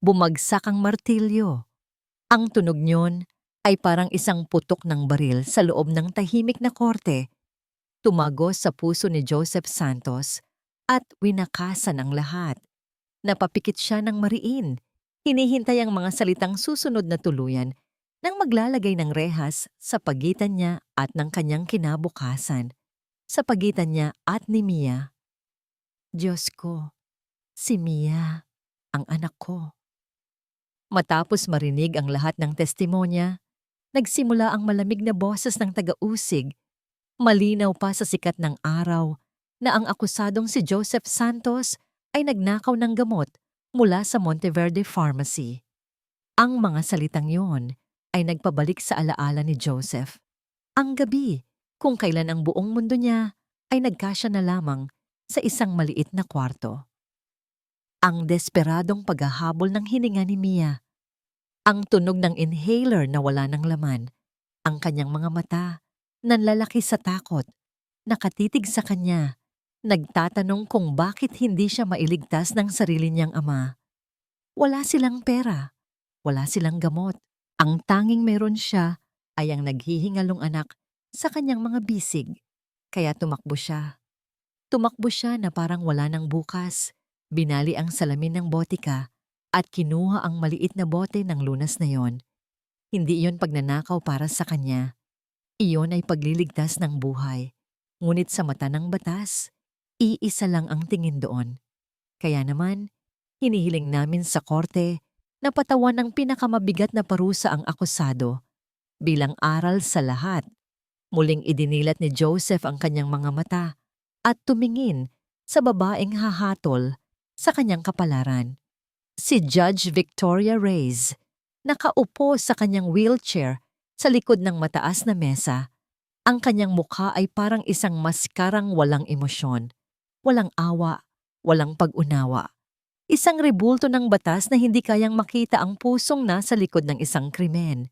bumagsak ang martilyo. Ang tunog niyon ay parang isang putok ng baril sa loob ng tahimik na korte. Tumagos sa puso ni Joseph Santos at winakasan ang lahat. Napapikit siya ng mariin. Hinihintay ang mga salitang susunod na tuluyan nang maglalagay ng rehas sa pagitan niya at ng kanyang kinabukasan. Sa pagitan niya at ni Mia. Diyos ko, si Mia, ang anak ko. Matapos marinig ang lahat ng testimonya, nagsimula ang malamig na boses ng taga-usig. Malinaw pa sa sikat ng araw na ang akusadong si Joseph Santos ay nagnakaw ng gamot mula sa Monteverde Pharmacy. Ang mga salitang yon ay nagpabalik sa alaala ni Joseph. Ang gabi, kung kailan ang buong mundo niya ay nagkasya na lamang sa isang maliit na kwarto. Ang desperadong paghahabol ng hininga ni Mia. Ang tunog ng inhaler na wala ng laman. Ang kanyang mga mata, nanlalaki sa takot, nakatitig sa kanya, nagtatanong kung bakit hindi siya mailigtas ng sarili niyang ama. Wala silang pera, wala silang gamot. Ang tanging meron siya ay ang naghihingalong anak sa kanyang mga bisig. Kaya tumakbo siya. Tumakbo siya na parang wala ng bukas. Binali ang salamin ng botika at kinuha ang maliit na bote ng lunas na yon. Hindi iyon pagnanakaw para sa kanya. Iyon ay pagliligtas ng buhay. Ngunit sa mata ng batas, iisa lang ang tingin doon. Kaya naman, hinihiling namin sa korte na patawan ng pinakamabigat na parusa ang akusado. Bilang aral sa lahat, muling idinilat ni Joseph ang kanyang mga mata at tumingin sa babaeng hahatol sa kanyang kapalaran. Si Judge Victoria Reyes, nakaupo sa kanyang wheelchair sa likod ng mataas na mesa. Ang kanyang mukha ay parang isang maskarang walang emosyon, walang awa, walang pag-unawa. Isang rebulto ng batas na hindi kayang makita ang pusong nasa likod ng isang krimen.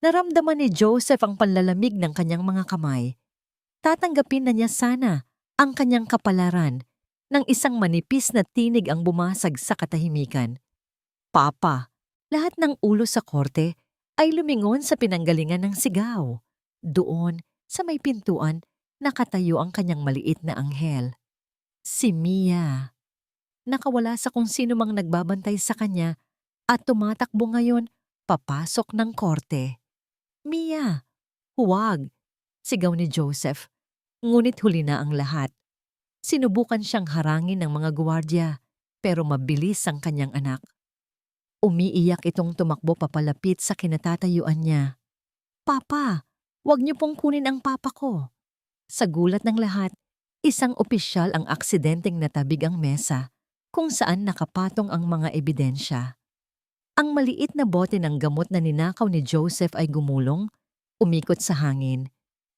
Naramdaman ni Joseph ang panlalamig ng kanyang mga kamay. Tatanggapin na niya sana ang kanyang kapalaran nang isang manipis na tinig ang bumasag sa katahimikan. Papa, lahat ng ulo sa korte ay lumingon sa pinanggalingan ng sigaw. Doon, sa may pintuan, nakatayo ang kanyang maliit na anghel. Si Mia. Nakawala sa kung sino mang nagbabantay sa kanya at tumatakbo ngayon papasok ng korte. Mia, huwag, sigaw ni Joseph. Ngunit huli na ang lahat. Sinubukan siyang harangin ng mga gwardiya, pero mabilis ang kanyang anak. Umiiyak itong tumakbo papalapit sa kinatatayuan niya. Papa, huwag niyo pong kunin ang papa ko. Sa gulat ng lahat, isang opisyal ang aksidenteng natabig ang mesa kung saan nakapatong ang mga ebidensya. Ang maliit na bote ng gamot na ninakaw ni Joseph ay gumulong, umikot sa hangin,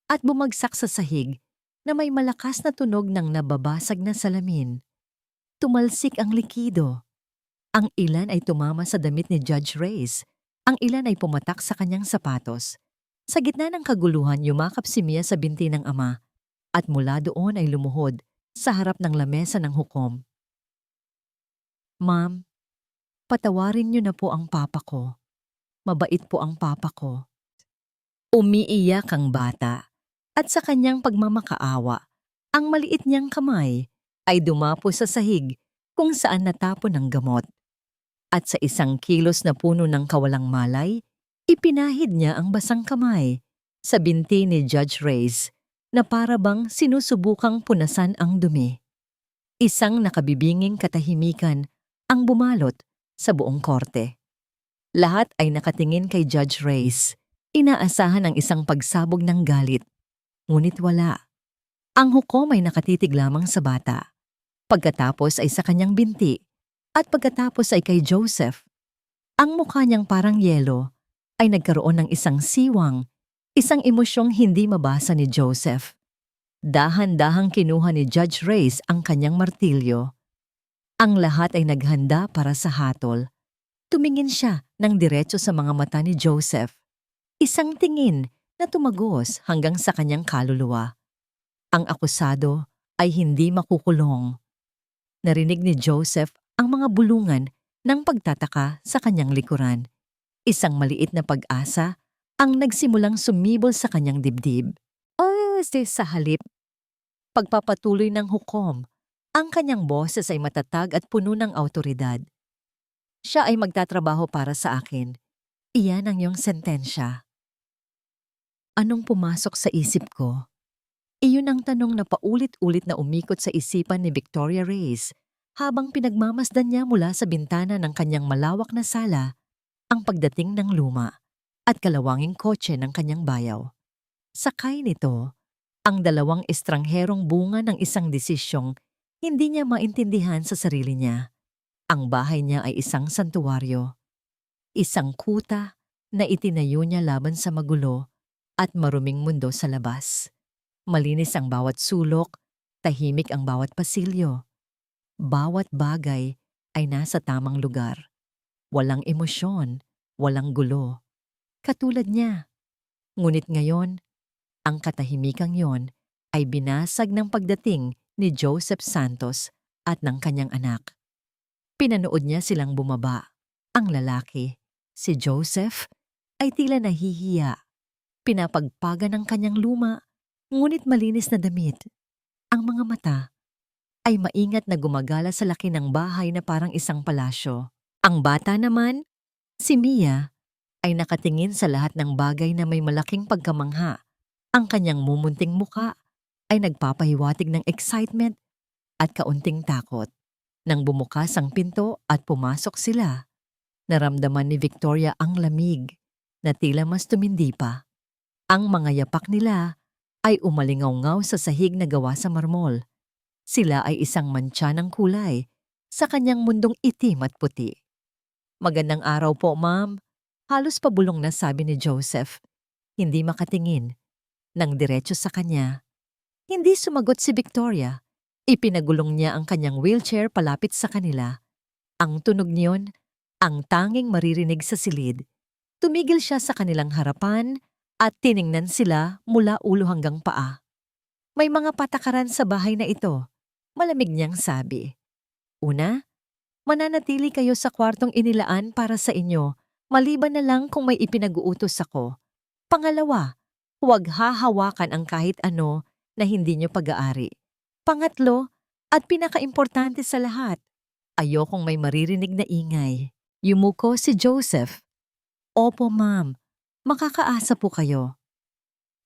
at bumagsak sa sahig na may malakas na tunog ng nababasag na salamin. Tumalsik ang likido. Ang ilan ay tumama sa damit ni Judge Reyes, ang ilan ay pumatak sa kanyang sapatos. Sa gitna ng kaguluhan, yumakap si Mia sa binti ng ama, at mula doon ay lumuhod sa harap ng lamesa ng hukom. Ma'am, patawarin niyo na po ang papa ko. Mabait po ang papa ko. Umiiyak ang bata, at sa kanyang pagmamakaawa, ang maliit niyang kamay ay dumapo sa sahig kung saan natapon ang gamot. At sa isang kilos na puno ng kawalang malay, ipinahid niya ang basang kamay sa binti ni Judge Reyes na para bang sinusubukang punasan ang dumi. Isang nakabibinging katahimikan ang bumalot sa buong korte. Lahat ay nakatingin kay Judge Reyes. Inaasahan ang isang pagsabog ng galit. Ngunit wala. Ang hukom ay nakatitig lamang sa bata. Pagkatapos ay sa kanyang binti. At pagkatapos ay kay Joseph. Ang mukha niyang parang yelo ay nagkaroon ng isang siwang, isang emosyong hindi mabasa ni Joseph. Dahan-dahang kinuha ni Judge Reyes ang kanyang martilyo. Ang lahat ay naghanda para sa hatol. Tumingin siya ng diretso sa mga mata ni Joseph. Isang tingin na tumagos hanggang sa kanyang kaluluwa. Ang akusado ay hindi makukulong. Narinig ni Joseph ang mga bulungan ng pagtataka sa kanyang likuran. Isang maliit na pag-asa ang nagsimulang sumibol sa kanyang dibdib. Sa halip, pagpapatuloy ng hukom, ang kanyang boses ay matatag at puno ng awtoridad. Siya ay magtatrabaho para sa akin. Iyan ang iyong sentensya. Anong pumasok sa isip ko? Iyon ang tanong na paulit-ulit na umikot sa isipan ni Victoria Reyes habang pinagmamasdan niya mula sa bintana ng kanyang malawak na sala ang pagdating ng luma at kalawanging kotse ng kanyang bayaw. Sakay nito, ang dalawang estrangherong bunga ng isang desisyong hindi niya maintindihan sa sarili niya. Ang bahay niya ay isang santuwaryo, isang kuta na itinayo niya laban sa magulo at maruming mundo sa labas. Malinis ang bawat sulok, tahimik ang bawat pasilyo. Bawat bagay ay nasa tamang lugar. Walang emosyon, walang gulo. Katulad niya. Ngunit ngayon, ang katahimikang yon ay binasag ng pagdating ni Joseph Santos at ng kanyang anak. Pinanood niya silang bumaba. Ang lalaki, si Joseph, ay tila nahihiya. Pinapagpaga ng kanyang luma, ngunit malinis na damit. Ang mga mata ay maingat na gumagala sa laki ng bahay na parang isang palasyo. Ang bata naman, si Mia, ay nakatingin sa lahat ng bagay na may malaking pagkamangha. Ang kanyang mumunting muka ay nagpapahiwatig ng excitement at kaunting takot. Nang bumukas ang pinto at pumasok sila, naramdaman ni Victoria ang lamig na tila mas tumindi pa. Ang mga yapak nila ay umalingaw-ngaw sa sahig na gawa sa marmol. Sila ay isang mantsa ng kulay sa kanyang mundong itim at puti. "Magandang araw po, ma'am." Halos pabulong na sabi ni Joseph, hindi makatingin, nang diretso sa kanya. Hindi sumagot si Victoria. Ipinagulong niya ang kanyang wheelchair palapit sa kanila. Ang tunog niyon, ang tanging maririnig sa silid. Tumigil siya sa kanilang harapan at tiningnan sila mula ulo hanggang paa. "May mga patakaran sa bahay na ito," malamig niyang sabi. "Una, mananatili kayo sa kwartong inilaan para sa inyo, maliban na lang kung may ipinag-uutos ako. Pangalawa, huwag hahawakan ang kahit ano na hindi niyo pag-aari. Pangatlo, at pinakaimportante sa lahat, ayokong may maririnig na ingay." Yumuko si Joseph. "Opo, ma'am. Makakaasa po kayo."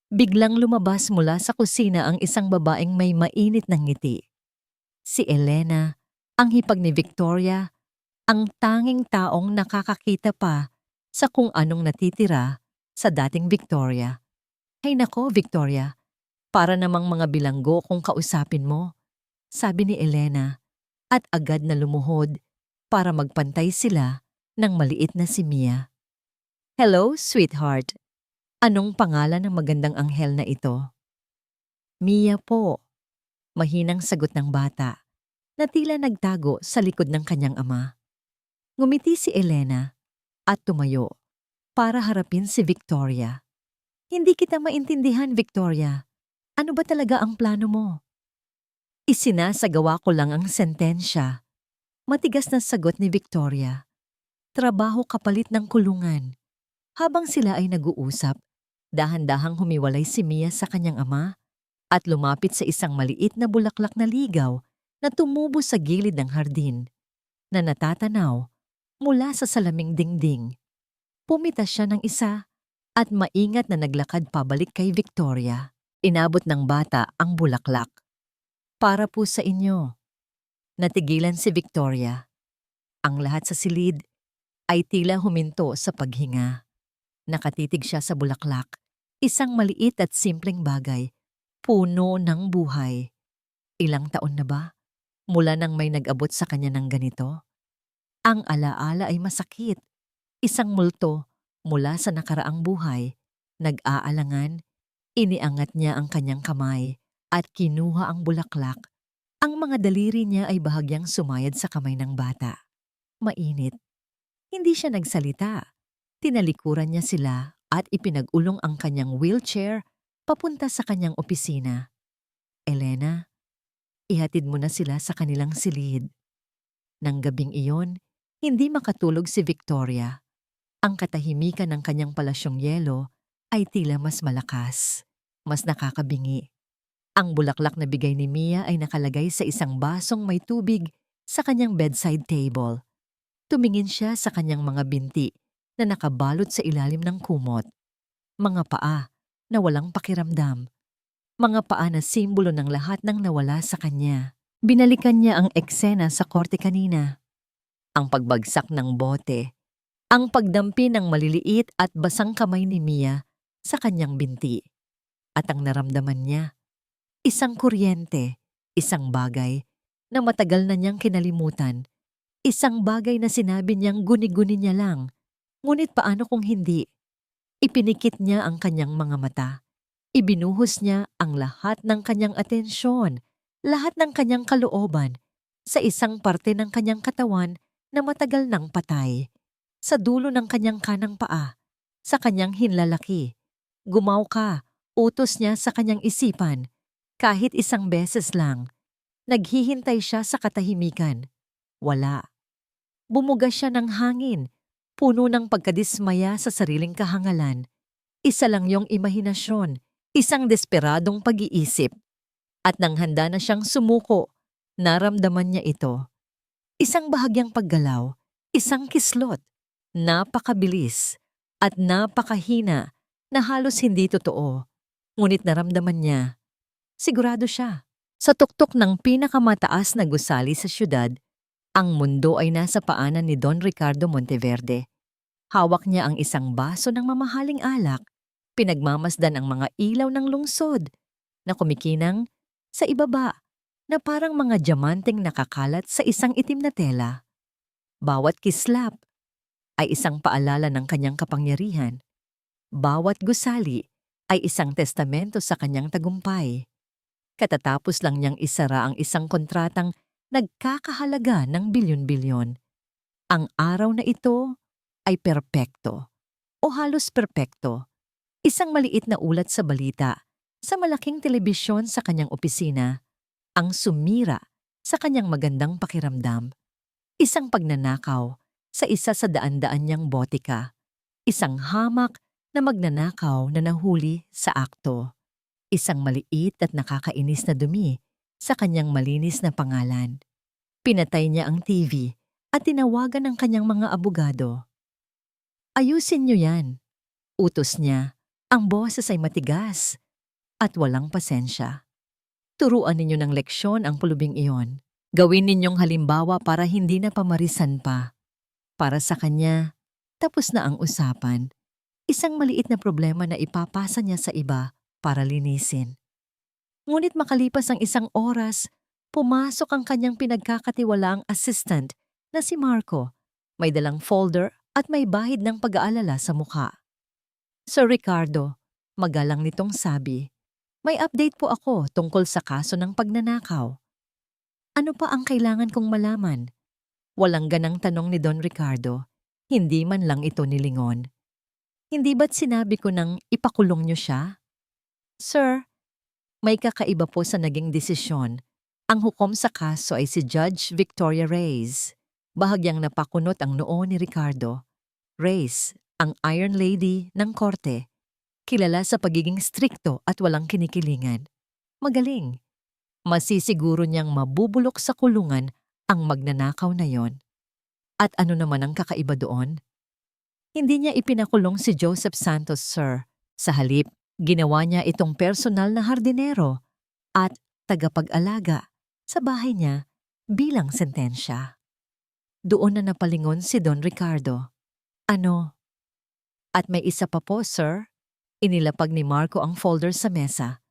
Biglang lumabas mula sa kusina ang isang babaeng may mainit na ngiti. Si Elena, ang hipag ni Victoria, ang tanging taong nakakakita pa sa kung anong natitira sa dating Victoria. "Hay nako, Victoria, para namang mga bilanggo kung kausapin mo," sabi ni Elena, at agad na lumuhod para magpantay sila ng maliit na si Mia. "Hello, sweetheart. Anong pangalan ng magandang anghel na ito?" "Mia po," mahinang sagot ng bata, na tila nagtago sa likod ng kanyang ama. Ngumiti si Elena at tumayo para harapin si Victoria. "Hindi kita maintindihan, Victoria. Ano ba talaga ang plano mo?" "Isinasagawa ko lang ang sentensya," matigas na sagot ni Victoria. "Trabaho kapalit ng kulungan." Habang sila ay nag-uusap, dahan-dahang humiwalay si Mia sa kanyang ama at lumapit sa isang maliit na bulaklak na ligaw na tumubo sa gilid ng hardin, na natatanaw mula sa salaming dingding. Pumitas siya ng isa at maingat na naglakad pabalik kay Victoria. Inabot ng bata ang bulaklak. "Para po sa inyo." Natigilan si Victoria. Ang lahat sa silid ay tila huminto sa paghinga. Nakatitig siya sa bulaklak, isang maliit at simpleng bagay, puno ng buhay. Ilang taon na ba mula nang may nag-abot sa kanya ng ganito? Ang alaala ay masakit. Isang multo mula sa nakaraang buhay. Nag-aalangan, iniangat niya ang kanyang kamay at kinuha ang bulaklak. Ang mga daliri niya ay bahagyang sumayad sa kamay ng bata. Mainit. Hindi siya nagsalita. Tinalikuran niya sila at ipinag-ulong ang kanyang wheelchair papunta sa kanyang opisina. "Elena, ihatid mo na sila sa kanilang silid." Nang gabing iyon, Hindi makatulog si Victoria. Ang katahimikan ng kanyang palasyong yelo ay tila mas malakas, mas nakakabingi. Ang bulaklak na bigay ni Mia ay nakalagay sa isang basong may tubig sa kanyang bedside table. Tumingin siya sa kanyang mga binti na nakabalot sa ilalim ng kumot. Mga paa na walang pakiramdam. Mga paa na simbolo ng lahat ng nawala sa kanya. Binalikan niya ang eksena sa korte kanina. Ang pagbagsak ng bote. Ang pagdampi ng maliliit at basang kamay ni Mia sa kanyang binti. At ang naramdaman niya, isang kuryente, isang bagay na matagal na niyang kinalimutan. Isang bagay na sinabi niyang guni-guni niya lang. Ngunit paano kung hindi? Ipinikit niya ang kanyang mga mata. Ibinuhos niya ang lahat ng kanyang atensyon, lahat ng kanyang kalooban, sa isang parte ng kanyang katawan na matagal nang patay. Sa dulo ng kanyang kanang paa, sa kanyang hinlalaki. Gumaw ka, utos niya sa kanyang isipan. Kahit isang beses lang. Naghihintay siya sa katahimikan. Wala. Bumuga siya ng hangin, puno ng pagkadismaya sa sariling kahangalan. Isa lang yung imahinasyon, isang desperadong pag-iisip. At nang handa na siyang sumuko, naramdaman niya ito. Isang bahagyang paggalaw, isang kislot, napakabilis at napakahina na halos hindi totoo. Ngunit naramdaman niya, sigurado siya. Sa tuktok ng pinakamataas na gusali sa syudad, ang mundo ay nasa paanan ni Don Ricardo Monteverde. Hawak niya ang isang baso ng mamahaling alak, pinagmamasdan ang mga ilaw ng lungsod na kumikinang sa ibaba na parang mga diamanteng nakakalat sa isang itim na tela. Bawat kislap ay isang paalala ng kanyang kapangyarihan. Bawat gusali ay isang testamento sa kanyang tagumpay. Katatapos lang niyang isara ang isang kontratang nagkakahalaga ng bilyon-bilyon. Ang araw na ito ay perpekto o halos perpekto. Isang maliit na ulat sa balita sa malaking telebisyon sa kanyang opisina ang sumira sa kanyang magandang pakiramdam. Isang pagnanakaw sa isa sa daan-daan niyang botika. Isang hamak na magnanakaw na nahuli sa akto. Isang maliit at nakakainis na dumi sa kanyang malinis na pangalan. Pinatay niya ang TV at tinawagan ng kanyang mga abogado. Ayusin niyo yan, utos niya. Ang boses ay matigas at walang pasensya. Turuan ninyo ng leksyon ang pulubing iyon. Gawin ninyong halimbawa para hindi na pamarisan pa. Para sa kanya, tapos na ang usapan. Isang maliit na problema na ipapasa niya sa iba para linisin. Ngunit makalipas ang isang oras, pumasok ang kanyang pinagkakatiwalaang assistant na si Marco. May dalang folder at may bahid ng pag-aalala sa mukha. Sir Ricardo, magalang nitong sabi, may update po ako tungkol sa kaso ng pagnanakaw. Ano pa ang kailangan kong malaman? Walang ganang tanong ni Don Ricardo. Hindi man lang ito nilingon. Hindi ba't sinabi ko nang ipakulong niyo siya? Sir, may kakaiba po sa naging desisyon. Ang hukom sa kaso ay si Judge Victoria Reyes. Bahagyang napakunot ang noo ni Ricardo. Reyes, ang Iron Lady ng korte. Kilala sa pagiging strikto at walang kinikilingan. Magaling. Masisiguro niyang mabubulok sa kulungan ang magnanakaw na yon. At ano naman ang kakaiba doon? Hindi niya ipinakulong si Joseph Santos, sir. Sa halip, ginawa niya itong personal na hardinero at tagapag-alaga sa bahay niya bilang sentensya. Doon na napalingon si Don Ricardo. Ano? At may isa pa po, sir. Inilapag ni Marco ang folder sa mesa.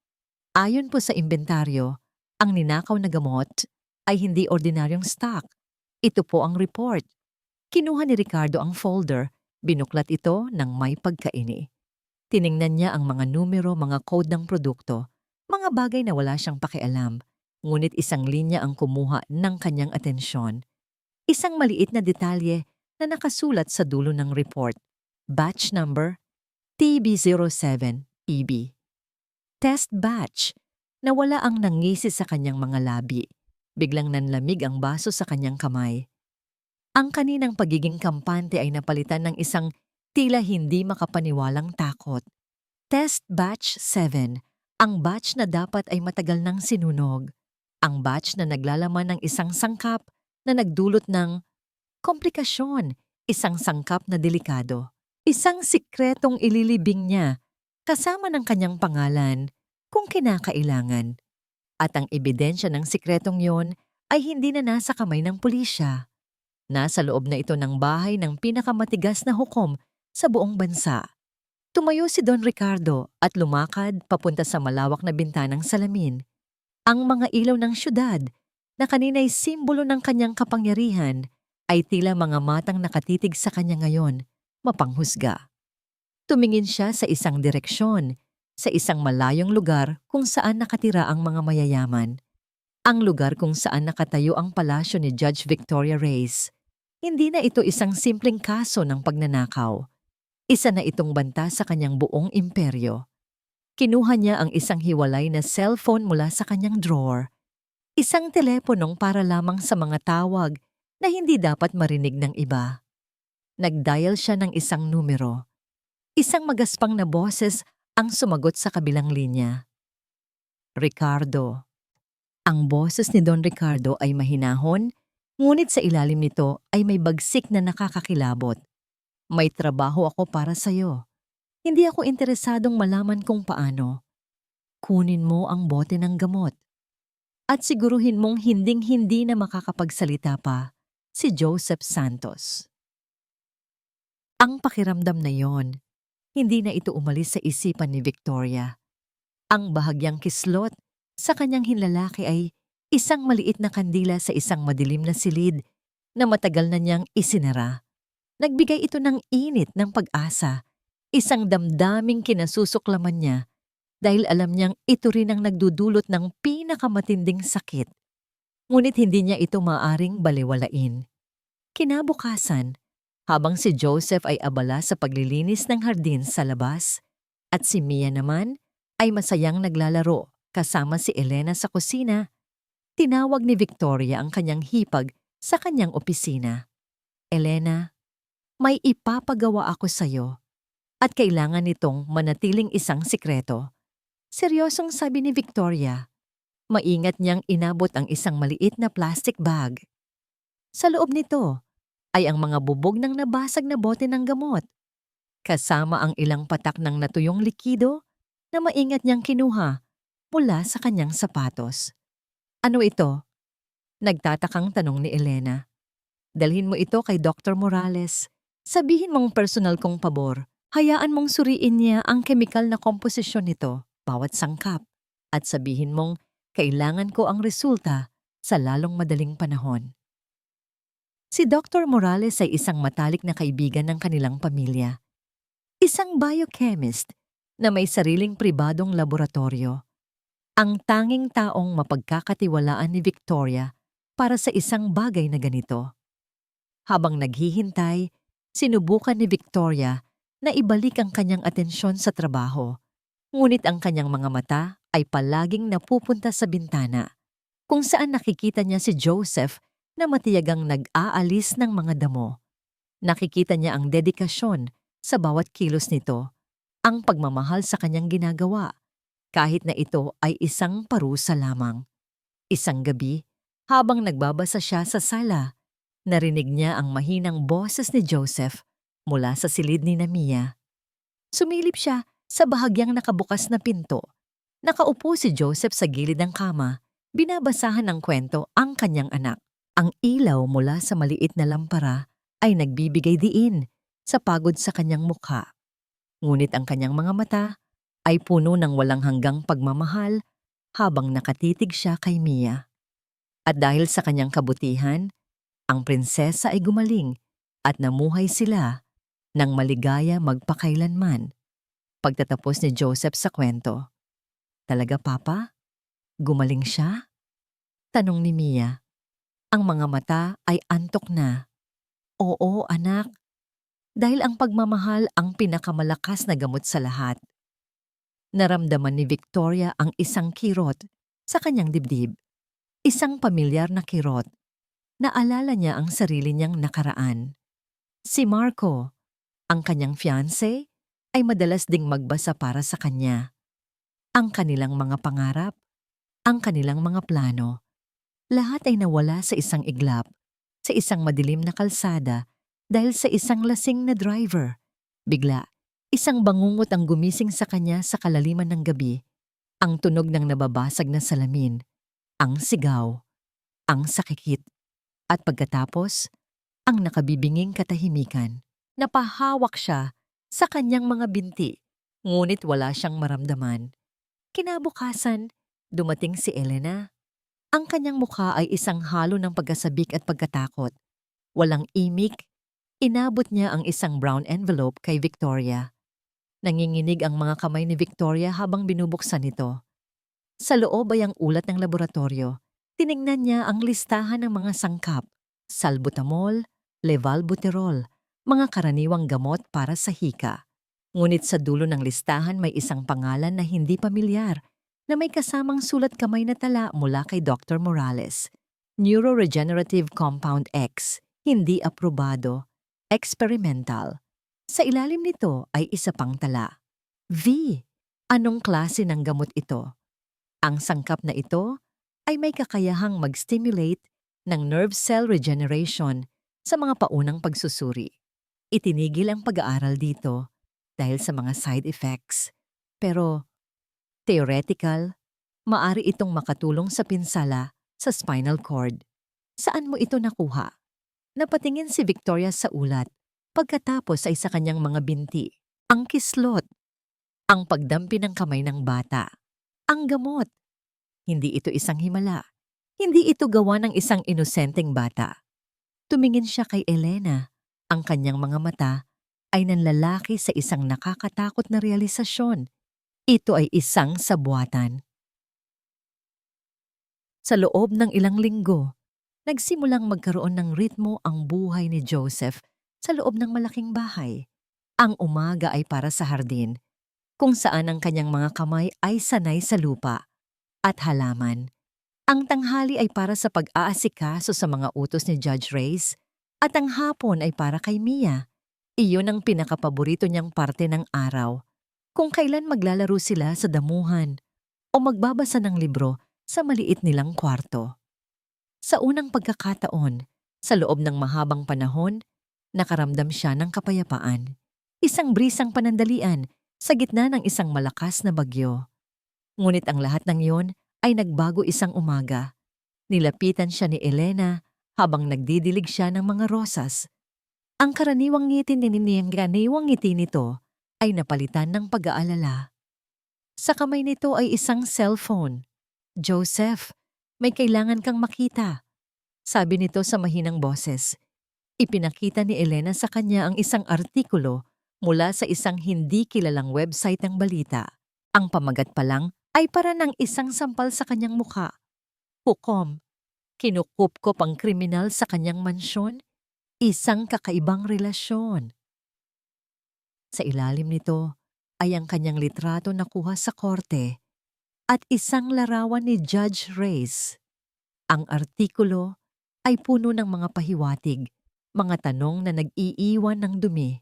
Ayon po sa inventaryo, ang ninakaw na gamot ay hindi ordinaryong stock. Ito po ang report. Kinuha ni Ricardo ang folder, binuklat ito ng may pagkaini. Tiningnan niya ang mga numero, mga code ng produkto, mga bagay na wala siyang pakialam, ngunit isang linya ang kumuha ng kanyang atensyon. Isang maliit na detalye na nakasulat sa dulo ng report. Batch number TB07-PB. Test batch. Nawala ang nangisi sa kanyang mga labi. Biglang nanlamig ang baso sa kanyang kamay. Ang kaninang pagiging kampante ay napalitan ng isang tila hindi makapaniwalang takot. Test Batch 7, ang batch na dapat ay matagal nang sinunog. Ang batch na naglalaman ng isang sangkap na nagdulot ng komplikasyon, isang sangkap na delikado. Isang sikretong ililibing niya kasama ng kanyang pangalan kung kinakailangan. At ang ebidensya ng sikretong yon ay hindi na nasa kamay ng pulisya. Nasa loob na ito ng bahay ng pinakamatigas na hukom sa buong bansa. Tumayo si Don Ricardo at lumakad papunta sa malawak na bintanang salamin. Ang mga ilaw ng syudad na kanina'y simbolo ng kanyang kapangyarihan ay tila mga matang nakatitig sa kanya ngayon, mapanghusga. Tumingin siya sa isang direksyon, sa isang malayong lugar kung saan nakatira ang mga mayayaman. Ang lugar kung saan nakatayo ang palasyo ni Judge Victoria Reyes. Hindi na ito isang simpleng kaso ng pagnanakaw. Isa na itong banta sa kanyang buong imperyo. Kinuha niya ang isang hiwalay na cellphone mula sa kanyang drawer. Isang teleponong para lamang sa mga tawag na hindi dapat marinig ng iba. Nag-dial siya ng isang numero. Isang magaspang na boses ang sumagot sa kabilang linya. Ricardo. Ang boses ni Don Ricardo ay mahinahon, ngunit sa ilalim nito ay may bagsik na nakakakilabot. May trabaho ako para sa'yo. Hindi ako interesadong malaman kung paano. Kunin mo ang bote ng gamot. At siguruhin mong hinding-hindi na makakapagsalita pa si Joseph Santos. Ang pakiramdam na yon, hindi na ito umalis sa isipan ni Victoria. Ang bahagyang kislot sa kanyang hinlalaki ay isang maliit na kandila sa isang madilim na silid na matagal na niyang isinara. Nagbigay ito ng init ng pag-asa, isang damdaming kinasusuklaman niya dahil alam niyang ito rin ang nagdudulot ng pinakamatinding sakit. Ngunit hindi niya ito maaring baliwalain. Kinabukasan, habang si Joseph ay abala sa paglilinis ng hardin sa labas at si Mia naman ay masayang naglalaro kasama si Elena sa kusina, tinawag ni Victoria ang kanyang hipag sa kanyang opisina. Elena, may ipapagawa ako sa'yo at kailangan nitong manatiling isang sikreto. Seryosong sabi ni Victoria. Maingat niyang inabot ang isang maliit na plastic bag. Sa loob nito ay ang mga bubog ng nabasag na bote ng gamot, kasama ang ilang patak ng natuyong likido na maingat niyang kinuha mula sa kanyang sapatos. Ano ito? Nagtatakang tanong ni Elena. Dalhin mo ito kay Dr. Morales. Sabihin mong personal kong pabor. Hayaan mong suriin niya ang kemikal na komposisyon nito, bawat sangkap, at sabihin mong kailangan ko ang resulta sa lalong madaling panahon. Si Dr. Morales ay isang matalik na kaibigan ng kanilang pamilya. Isang biochemist na may sariling pribadong laboratorio. Ang tanging taong mapagkakatiwalaan ni Victoria para sa isang bagay na ganito. Habang naghihintay, sinubukan ni Victoria na ibalik ang kanyang atensyon sa trabaho. Ngunit ang kanyang mga mata ay palaging napupunta sa bintana, kung saan nakikita niya si Joseph na matiyagang nag-aalis ng mga damo. Nakikita niya ang dedikasyon sa bawat kilos nito, ang pagmamahal sa kanyang ginagawa, kahit na ito ay isang parusa lamang. Isang gabi, habang nagbabasa siya sa sala, narinig niya ang mahinang boses ni Joseph mula sa silid ni Mia. Sumilip siya sa bahagyang nakabukas na pinto. Nakaupo si Joseph sa gilid ng kama, binabasahan ng kwento ang kanyang anak. Ang ilaw mula sa maliit na lampara ay nagbibigay diin sa pagod sa kanyang mukha. Ngunit ang kanyang mga mata ay puno ng walang hanggang pagmamahal habang nakatitig siya kay Mia. At dahil sa kanyang kabutihan, ang prinsesa ay gumaling at namuhay sila ng maligaya magpakailanman. Pagtatapos ni Joseph sa kwento, "Talaga, Papa? Gumaling siya?" Tanong ni Mia. Ang mga mata ay antok na. "Oo, anak. Dahil ang pagmamahal ang pinakamalakas na gamot sa lahat." Naramdaman ni Victoria ang isang kirot sa kanyang dibdib. Isang pamilyar na kirot. Naalala niya ang sarili niyang nakaraan. Si Marco, ang kanyang fiancé, ay madalas ding magbasa para sa kanya. Ang kanilang mga pangarap, ang kanilang mga plano, lahat ay nawala sa isang iglap, sa isang madilim na kalsada dahil sa isang lasing na driver. Bigla, isang bangungot ang gumising sa kanya sa kalaliman ng gabi. Ang tunog ng nababasag na salamin, ang sigaw, ang sakikit, at pagkatapos, ang nakabibinging katahimikan. Napahawak siya sa kanyang mga binti, ngunit wala siyang maramdaman. Kinabukasan, dumating si Elena. Ang kanyang mukha ay isang halo ng pagkasabik at pagkatakot. Walang imik, inabot niya ang isang brown envelope kay Victoria. Nanginginig ang mga kamay ni Victoria habang binubuksan ito. Sa loob ay ang ulat ng laboratorio. Tiningnan niya ang listahan ng mga sangkap, salbutamol, levalbuterol, mga karaniwang gamot para sa hika. Ngunit sa dulo ng listahan may isang pangalan na hindi pamilyar na may kasamang sulat kamay na tala mula kay Dr. Morales. Neuroregenerative Compound X, hindi aprobado, experimental. Sa ilalim nito ay isa pang tala. V. Anong klase ng gamot ito? Ang sangkap na ito ay may kakayahang mag-stimulate ng nerve cell regeneration sa mga paunang pagsusuri. Itinigil ang pag-aaral dito dahil sa mga side effects. Pero, theoretical, maari itong makatulong sa pinsala sa spinal cord. Saan mo ito nakuha? Napatingin si Victoria sa ulat pagkatapos ay sa kanyang mga binti. Ang kislot, ang pagdampi ng kamay ng bata, ang gamot. Hindi ito isang himala. Hindi ito gawa ng isang inosenteng bata. Tumingin siya kay Elena. Ang kanyang mga mata ay nanlalaki sa isang nakakatakot na realisasyon. Ito ay isang sabuatan. Sa loob ng ilang linggo, nagsimulang magkaroon ng ritmo ang buhay ni Joseph sa loob ng malaking bahay. Ang umaga ay para sa hardin, kung saan ang kanyang mga kamay ay sanay sa lupa at halaman. Ang tanghali ay para sa pag-aasikaso sa mga utos ni Judge Reyes at ang hapon ay para kay Mia. Iyon ang pinakapaborito niyang parte ng araw, kung kailan maglalaro sila sa damuhan o magbabasa ng libro sa maliit nilang kwarto. Sa unang pagkakataon, sa loob ng mahabang panahon, nakaramdam siya ng kapayapaan. Isang brisang panandalian sa gitna ng isang malakas na bagyo. Ngunit ang lahat ng iyon ay nagbago isang umaga. Nilapitan siya ni Elena habang nagdidilig siya ng mga rosas. Ang karaniwang ngiti nito ay napalitan ng pag-aalala. Sa kamay nito ay isang cellphone. "Joseph, may kailangan kang makita," sabi nito sa mahinang boses. Ipinakita ni Elena sa kanya ang isang artikulo mula sa isang hindi kilalang website ng balita. Ang pamagat pa lang ay para ng isang sampal sa kanyang mukha. Hukom, kinukupkop ang kriminal sa kanyang mansyon. Isang kakaibang relasyon. Sa ilalim nito ay ang kanyang litrato na kuha sa korte at isang larawan ni Judge Reyes. Ang artikulo ay puno ng mga pahiwatig, mga tanong na nag-iiwan ng dumi.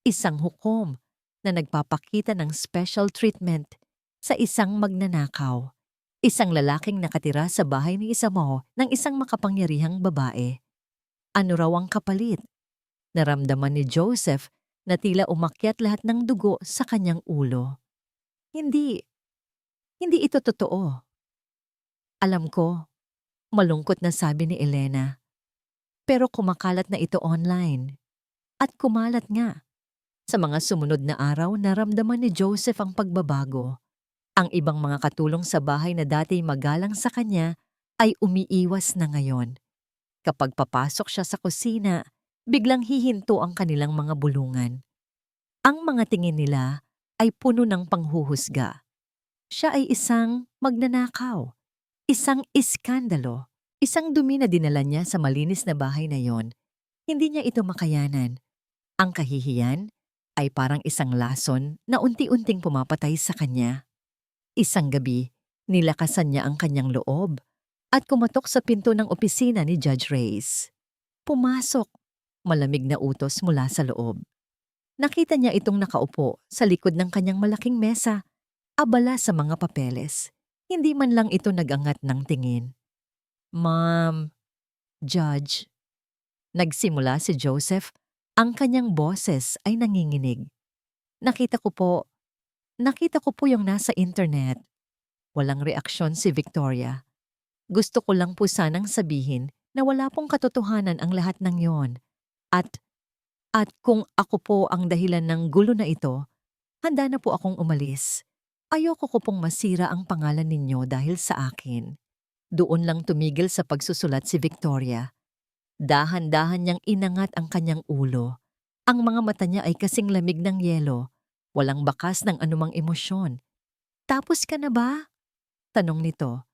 Isang hukom na nagpapakita ng special treatment sa isang magnanakaw. Isang lalaking nakatira sa bahay ni Isamo ng isang makapangyarihang babae. Ano raw ang kapalit? Naramdaman ni Joseph na tila umakyat lahat ng dugo sa kanyang ulo. Hindi ito totoo. Alam ko, malungkot na sabi ni Elena. Pero kumakalat na ito online. At kumalat nga. Sa mga sumunod na araw, naramdaman ni Joseph ang pagbabago. Ang ibang mga katulong sa bahay na dati magalang sa kanya ay umiiwas na ngayon. Kapag papasok siya sa kusina, biglang hihinto ang kanilang mga bulungan. Ang mga tingin nila ay puno ng panghuhusga. Siya ay isang magnanakaw, isang iskandalo, isang dumi na dinala niya sa malinis na bahay na yon. Hindi niya ito makayanan. Ang kahihiyan ay parang isang lason na unti-unting pumapatay sa kanya. Isang gabi, nilakasan niya ang kanyang loob at kumatok sa pinto ng opisina ni Judge Reyes. Pumasok. Malamig na utos mula sa loob. Nakita niya itong nakaupo sa likod ng kanyang malaking mesa, abala sa mga papeles. Hindi man lang ito nagangat ng tingin. Ma'am, Judge. Nagsimula si Joseph, ang kanyang boses ay nanginginig. Nakita ko po yung nasa internet. Walang reaksyon si Victoria. Gusto ko lang po sanang sabihin na wala pong katotohanan ang lahat ng yon. At kung ako po ang dahilan ng gulo na ito, handa na po akong umalis. Ayoko ko pong masira ang pangalan ninyo dahil sa akin. Doon lang tumigil sa pagsusulat si Victoria. Dahan-dahan niyang inangat ang kanyang ulo. Ang mga mata niya ay kasing lamig ng yelo, walang bakas ng anumang emosyon. Tapos ka na ba? Tanong nito.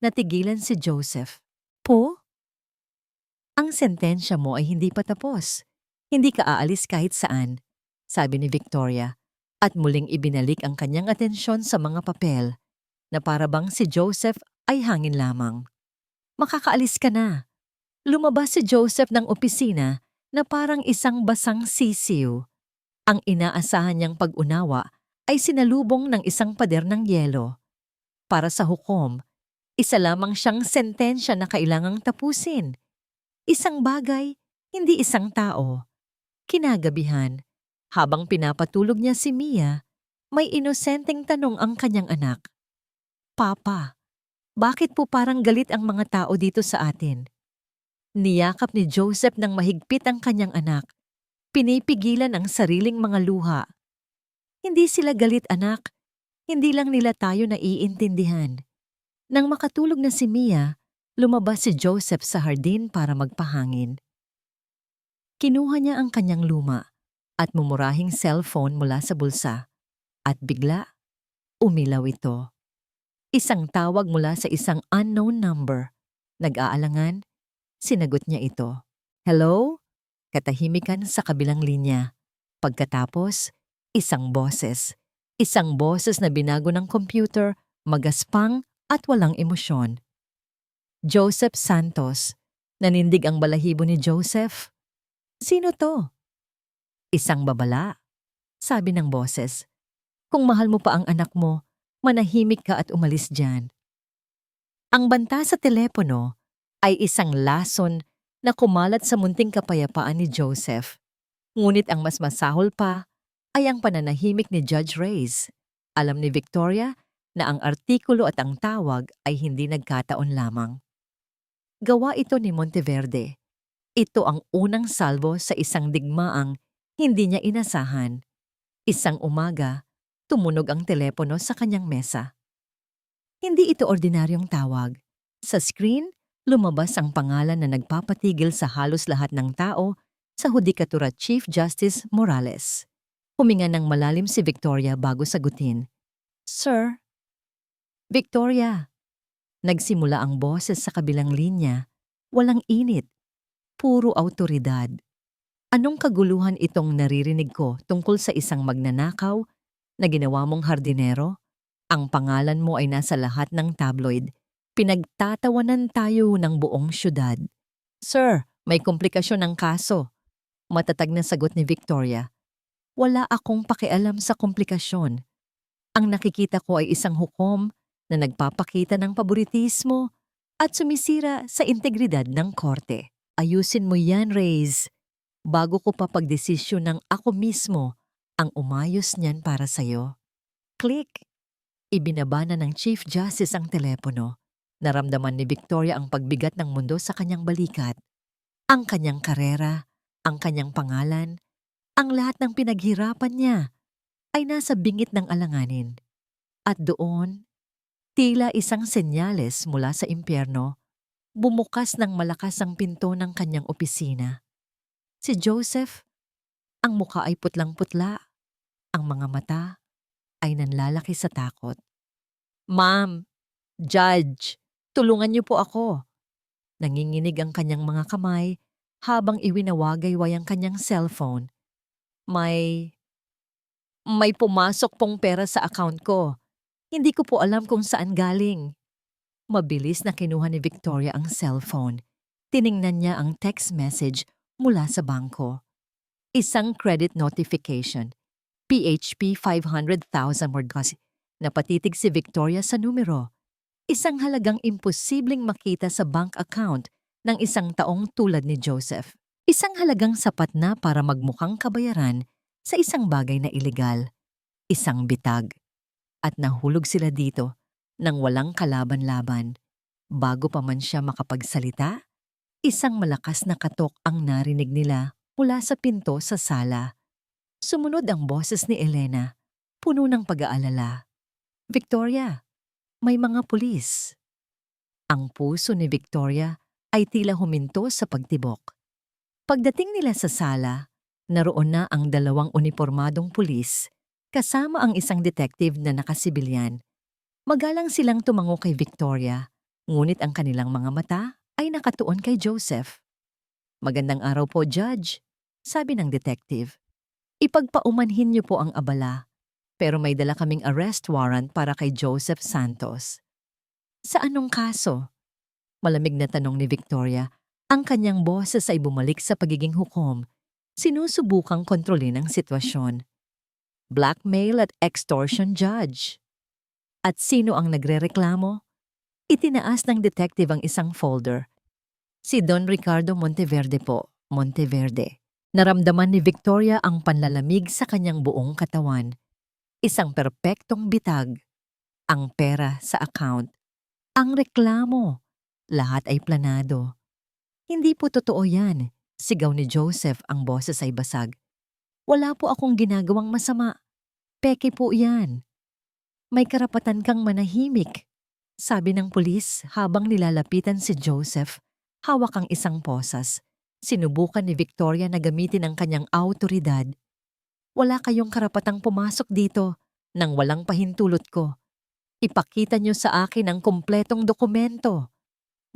Natigilan si Joseph. Po? Ang sentensya mo ay hindi pa tapos. Hindi ka aalis kahit saan, sabi ni Victoria, at muling ibinalik ang kanyang atensyon sa mga papel, na para bang si Joseph ay hangin lamang. Makakaalis ka na. Lumabas si Joseph ng opisina na parang isang basang sisiw. Ang inaasahan niyang pag-unawa ay sinalubong ng isang pader ng yelo. Para sa hukom, isa lamang siyang sentensya na kailangang tapusin. Isang bagay, hindi isang tao. Kinagabihan, habang pinapatulog niya si Mia, may inosenteng tanong ang kanyang anak. Papa, bakit po parang galit ang mga tao dito sa atin? Niyakap ni Joseph ng mahigpit ang kanyang anak. Pinipigilan ang sariling mga luha. Hindi sila galit, anak. Hindi lang nila tayo naiintindihan. Nang makatulog na si Mia, lumabas si Joseph sa hardin para magpahangin. Kinuha niya ang kanyang luma at mumurahing cellphone mula sa bulsa. At bigla, umilaw ito. Isang tawag mula sa isang unknown number. Nag-aalangan, sinagot niya ito. Hello? Katahimikan sa kabilang linya. Pagkatapos, isang boses. Isang boses na binago ng computer, magaspang at walang emosyon. Joseph Santos. Nanindig ang balahibo ni Joseph. Sino to? Isang babala, sabi ng boses. Kung mahal mo pa ang anak mo, manahimik ka at umalis dyan. Ang banta sa telepono ay isang lason na kumalat sa munting kapayapaan ni Joseph. Ngunit ang mas masahol pa ay ang pananahimik ni Judge Reyes. Alam ni Victoria na ang artikulo at ang tawag ay hindi nagkataon lamang. Gawa ito ni Monteverde. Ito ang unang salvo sa isang digmaang hindi niya inasahan. Isang umaga, tumunog ang telepono sa kanyang mesa. Hindi ito ordinaryong tawag. Sa screen, lumabas ang pangalan na nagpapatigil sa halos lahat ng tao sa Hudikatura Chief Justice Morales. Huminga ng malalim si Victoria bago sagutin. Sir? Victoria. Nagsimula ang boses sa kabilang linya. Walang init. Puro awtoridad. Anong kaguluhan itong naririnig ko tungkol sa isang magnanakaw na ginawa mong hardinero? Ang pangalan mo ay nasa lahat ng tabloid. Pinagtatawanan tayo ng buong syudad. Sir, may komplikasyon ng kaso. Matatag na sagot ni Victoria. Wala akong pakialam sa komplikasyon. Ang nakikita ko ay isang hukom na nagpapakita ng paboritismo at sumisira sa integridad ng korte. Ayusin mo yan, Reyes. Bago ko pa pagdesisyon ng ako mismo ang umayos niyan para sa'yo. Click! Ibinaba na ng Chief Justice ang telepono. Naramdaman ni Victoria ang pagbigat ng mundo sa kanyang balikat. Ang kanyang karera, ang kanyang pangalan, ang lahat ng pinaghirapan niya ay nasa bingit ng alanganin. At doon, tila isang senyales mula sa impyerno, bumukas ng malakas ang pinto ng kanyang opisina. Si Joseph, ang mukha ay putlang-putla, ang mga mata ay nanlalaki sa takot. Ma'am, Judge, tulungan niyo po ako. Nanginginig ang kanyang mga kamay habang iwinawagayway ang kanyang cellphone. May pumasok pong pera sa account ko. Hindi ko po alam kung saan galing. Mabilis na kinuha ni Victoria ang cellphone. Tiningnan niya ang text message mula sa bangko. Isang credit notification. PHP 500,000 word kasi. Napatitig si Victoria sa numero. Isang halagang imposibleng makita sa bank account ng isang taong tulad ni Joseph. Isang halagang sapat na para magmukhang kabayaran sa isang bagay na ilegal. Isang bitag. At nahulog sila dito nang walang kalaban-laban. Bago pa man siya makapagsalita, isang malakas na katok ang narinig nila mula sa pinto sa sala. Sumunod ang boses ni Elena, puno ng pag-aalala. Victoria, may mga pulis. Ang puso ni Victoria ay tila huminto sa pagtibok. Pagdating nila sa sala, naroon na ang dalawang unipormadong pulis kasama ang isang detective na nakasibilyan. Magalang silang tumango kay Victoria, ngunit ang kanilang mga mata ay nakatuon kay Joseph. Magandang araw po, Judge, sabi ng detective. Ipagpaumanhin niyo po ang abala, pero may dala kaming arrest warrant para kay Joseph Santos. Sa anong kaso? Malamig na tanong ni Victoria. Ang kanyang boses ay bumalik sa pagiging hukom. Sinusubukang kontrolin ang sitwasyon. Blackmail at extortion, Judge. At sino ang nagrereklamo? Itinaas ng detective ang isang folder. Si Don Ricardo Monteverde po, Monteverde. Naramdaman ni Victoria ang panlalamig sa kanyang buong katawan. Isang perpektong bitag. Ang pera sa account. Ang reklamo. Lahat ay planado. Hindi po totoo yan, sigaw ni Joseph, ang boses ay basag. Wala po akong ginagawang masama. Peke po yan. May karapatan kang manahimik, sabi ng pulis habang nilalapitan si Joseph, hawak ang isang posas. Sinubukan ni Victoria na gamitin ang kanyang awtoridad. Wala kayong karapatang pumasok dito nang walang pahintulot ko. Ipakita niyo sa akin ang kumpletong dokumento.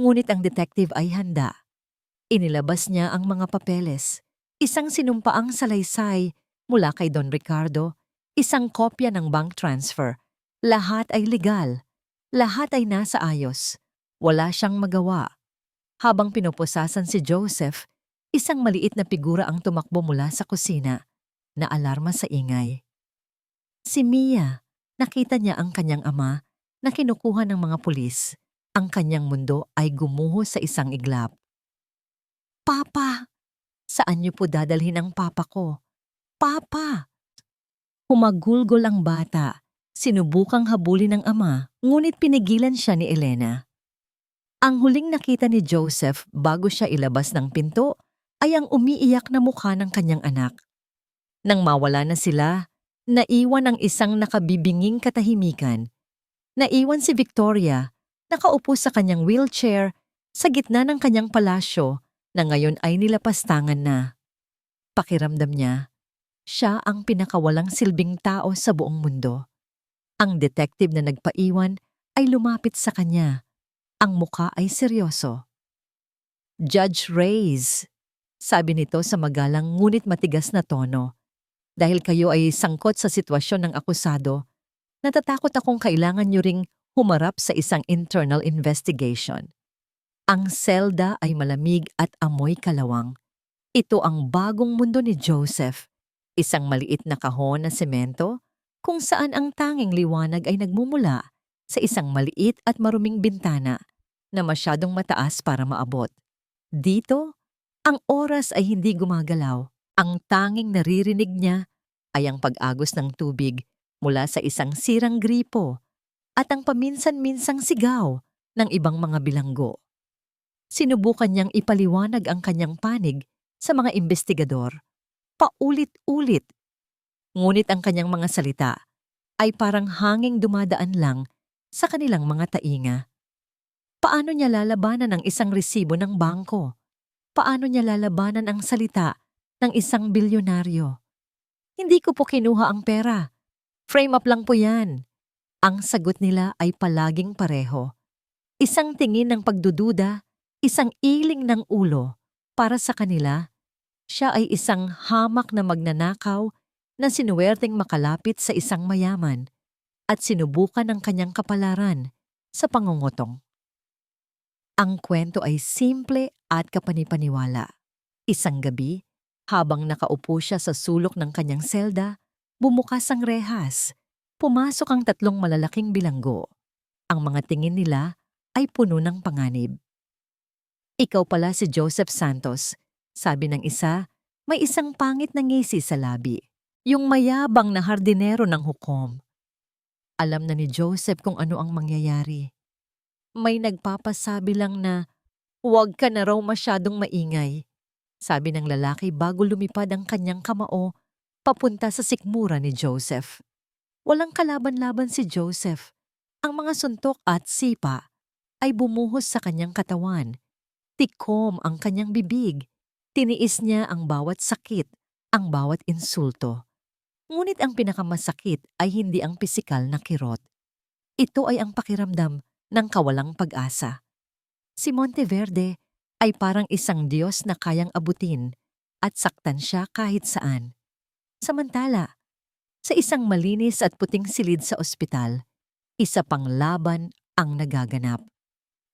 Ngunit ang detective ay handa. Inilabas niya ang mga papeles. Isang sinumpaang salaysay mula kay Don Ricardo, isang kopya ng bank transfer. Lahat ay legal. Lahat ay nasa ayos. Wala siyang magawa. Habang pinupusasan si Joseph, isang maliit na figura ang tumakbo mula sa kusina. Naalarma sa ingay. Si Mia, nakita niya ang kanyang ama na kinukuha ng mga pulis. Ang kanyang mundo ay gumuho sa isang iglap. Papa! Saan niyo po dadalhin ang papa ko? Papa! Humagulgol ang bata. Sinubukang habulin ng ama, ngunit pinigilan siya ni Elena. Ang huling nakita ni Joseph bago siya ilabas ng pinto ay ang umiiyak na mukha ng kanyang anak. Nang mawala na sila, naiwan ang isang nakabibinging katahimikan. Naiwan si Victoria, nakaupo sa kanyang wheelchair sa gitna ng kanyang palasyo na ngayon ay nilapastangan na. Pakiramdam niya, siya ang pinakawalang silbing tao sa buong mundo. Ang detective na nagpaiwan ay lumapit sa kanya. Ang muka ay seryoso. Judge Reyes, sabi nito sa magalang ngunit matigas na tono. Dahil kayo ay sangkot sa sitwasyon ng akusado, natatakot akong kailangan niyo ring humarap sa isang internal investigation. Ang selda ay malamig at amoy kalawang. Ito ang bagong mundo ni Joseph. Isang maliit na kahon na semento kung saan ang tanging liwanag ay nagmumula sa isang maliit at maruming bintana na masyadong mataas para maabot. Dito, ang oras ay hindi gumagalaw. Ang tanging naririnig niya ay ang pag-agos ng tubig mula sa isang sirang gripo at ang paminsan-minsang sigaw ng ibang mga bilanggo. Sinubukan niyang ipaliwanag ang kanyang panig sa mga investigador. Paulit-ulit. Ngunit ang kanyang mga salita ay parang hanging dumadaan lang sa kanilang mga tainga. Paano niya lalabanan ang isang resibo ng bangko? Paano niya lalabanan ang salita ng isang bilyonaryo? Hindi ko po kinuha ang pera. Frame up lang po yan. Ang sagot nila ay palaging pareho. Isang tingin ng pagdududa, isang iling ng ulo. Para sa kanila, siya ay isang hamak na magnanakaw na sinuwerteng makalapit sa isang mayaman at sinubukan ang kanyang kapalaran sa pangungutong. Ang kwento ay simple at kapanipaniwala. Isang gabi, habang nakaupo siya sa sulok ng kanyang selda, bumukas ang rehas. Pumasok ang tatlong malalaking bilanggo. Ang mga tingin nila ay puno ng panganib. Ikaw pala si Joseph Santos, sabi ng isa, may isang pangit na ngisi sa labi. Yung mayabang na hardinero ng hukom. Alam na ni Joseph kung ano ang mangyayari. May nagpapasabi lang na, huwag ka na raw masyadong maingay. Sabi ng lalaki bago lumipad ang kanyang kamao papunta sa sikmura ni Joseph. Walang kalaban-laban si Joseph. Ang mga suntok at sipa ay bumuhos sa kanyang katawan. Tikom ang kanyang bibig. Tiniis niya ang bawat sakit, ang bawat insulto. Ngunit ang pinakamasakit ay hindi ang pisikal na kirot. Ito ay ang pakiramdam ng kawalang pag-asa. Si Monteverde ay parang isang Diyos na kayang abutin at saktan siya kahit saan. Samantala, sa isang malinis at puting silid sa ospital, isa pang laban ang nagaganap.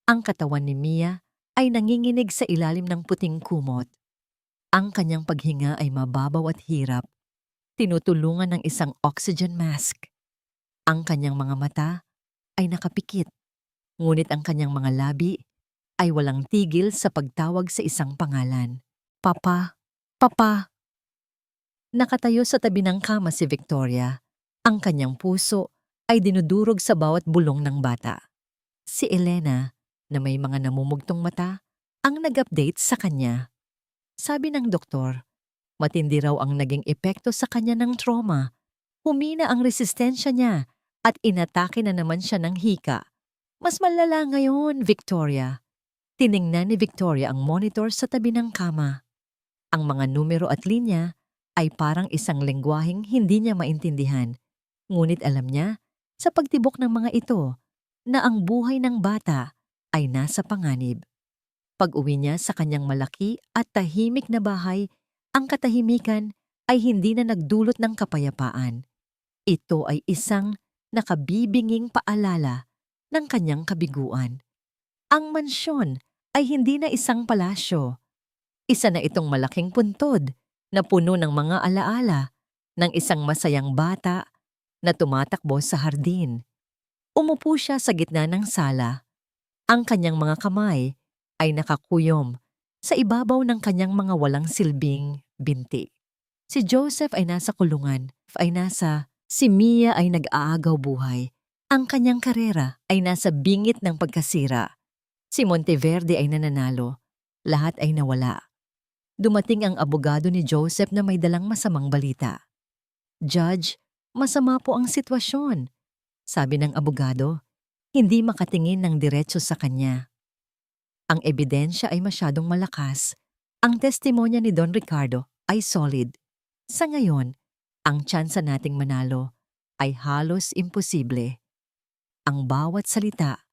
Ang katawan ni Mia ay nanginginig sa ilalim ng puting kumot. Ang kanyang paghinga ay mababaw at hirap. Tinutulungan ng isang oxygen mask. Ang kanyang mga mata ay nakapikit, ngunit ang kanyang mga labi ay walang tigil sa pagtawag sa isang pangalan. Papa, Papa. Nakatayo sa tabi ng kama si Victoria. Ang kanyang puso ay dinudurog sa bawat bulong ng bata. Si Elena, na may mga namumugtong mata, ang nag-update sa kanya. Sabi ng doktor, matindi raw ang naging epekto sa kanya ng trauma. Humina ang resistensya niya at inatake na naman siya ng hika. Mas malala ngayon, Victoria. Tiningnan ni Victoria ang monitor sa tabi ng kama. Ang mga numero at linya ay parang isang lengguwaheng hindi niya maintindihan. Ngunit alam niya, sa pagtibok ng mga ito, na ang buhay ng bata ay nasa panganib. Pag-uwi niya sa kanyang malaki at tahimik na bahay, ang katahimikan ay hindi na nagdulot ng kapayapaan. Ito ay isang nakabibinging paalala ng kanyang kabiguan. Ang mansyon ay hindi na isang palasyo. Isa na itong malaking puntod na puno ng mga alaala ng isang masayang bata na tumatakbo sa hardin. Umupo siya sa gitna ng sala. Ang kanyang mga kamay ay nakakuyom sa ibabaw ng kanyang mga walang silbing binti. Si Joseph ay nasa kulungan, si Mia ay nag-aagaw buhay. Ang kanyang karera ay nasa bingit ng pagkasira. Si Monteverde ay nananalo. Lahat ay nawala. Dumating ang abogado ni Joseph na may dalang masamang balita. Judge, masama po ang sitwasyon. Sabi ng abogado, hindi makatingin ng diretso sa kanya. Ang ebidensya ay masyadong malakas. Ang testimonya ni Don Ricardo ay solid. Sa ngayon, ang tsansa nating manalo ay halos imposible. Ang bawat salita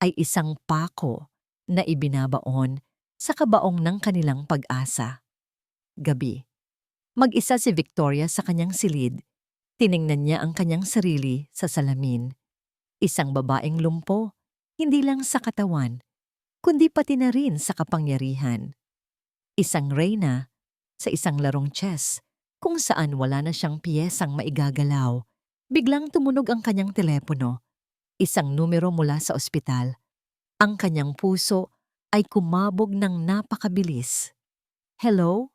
ay isang pako na ibinabaon sa kabaong ng kanilang pag-asa. Gabi. Mag-isa si Victoria sa kanyang silid. Tiningnan niya ang kanyang sarili sa salamin. Isang babaeng lumpo, hindi lang sa katawan, kundi pati na rin sa kapangyarihan. Isang reyna sa isang larong chess kung saan wala na siyang piyesang maigagalaw. Biglang tumunog ang kanyang telepono. Isang numero mula sa ospital. Ang kanyang puso ay kumabog ng napakabilis. Hello?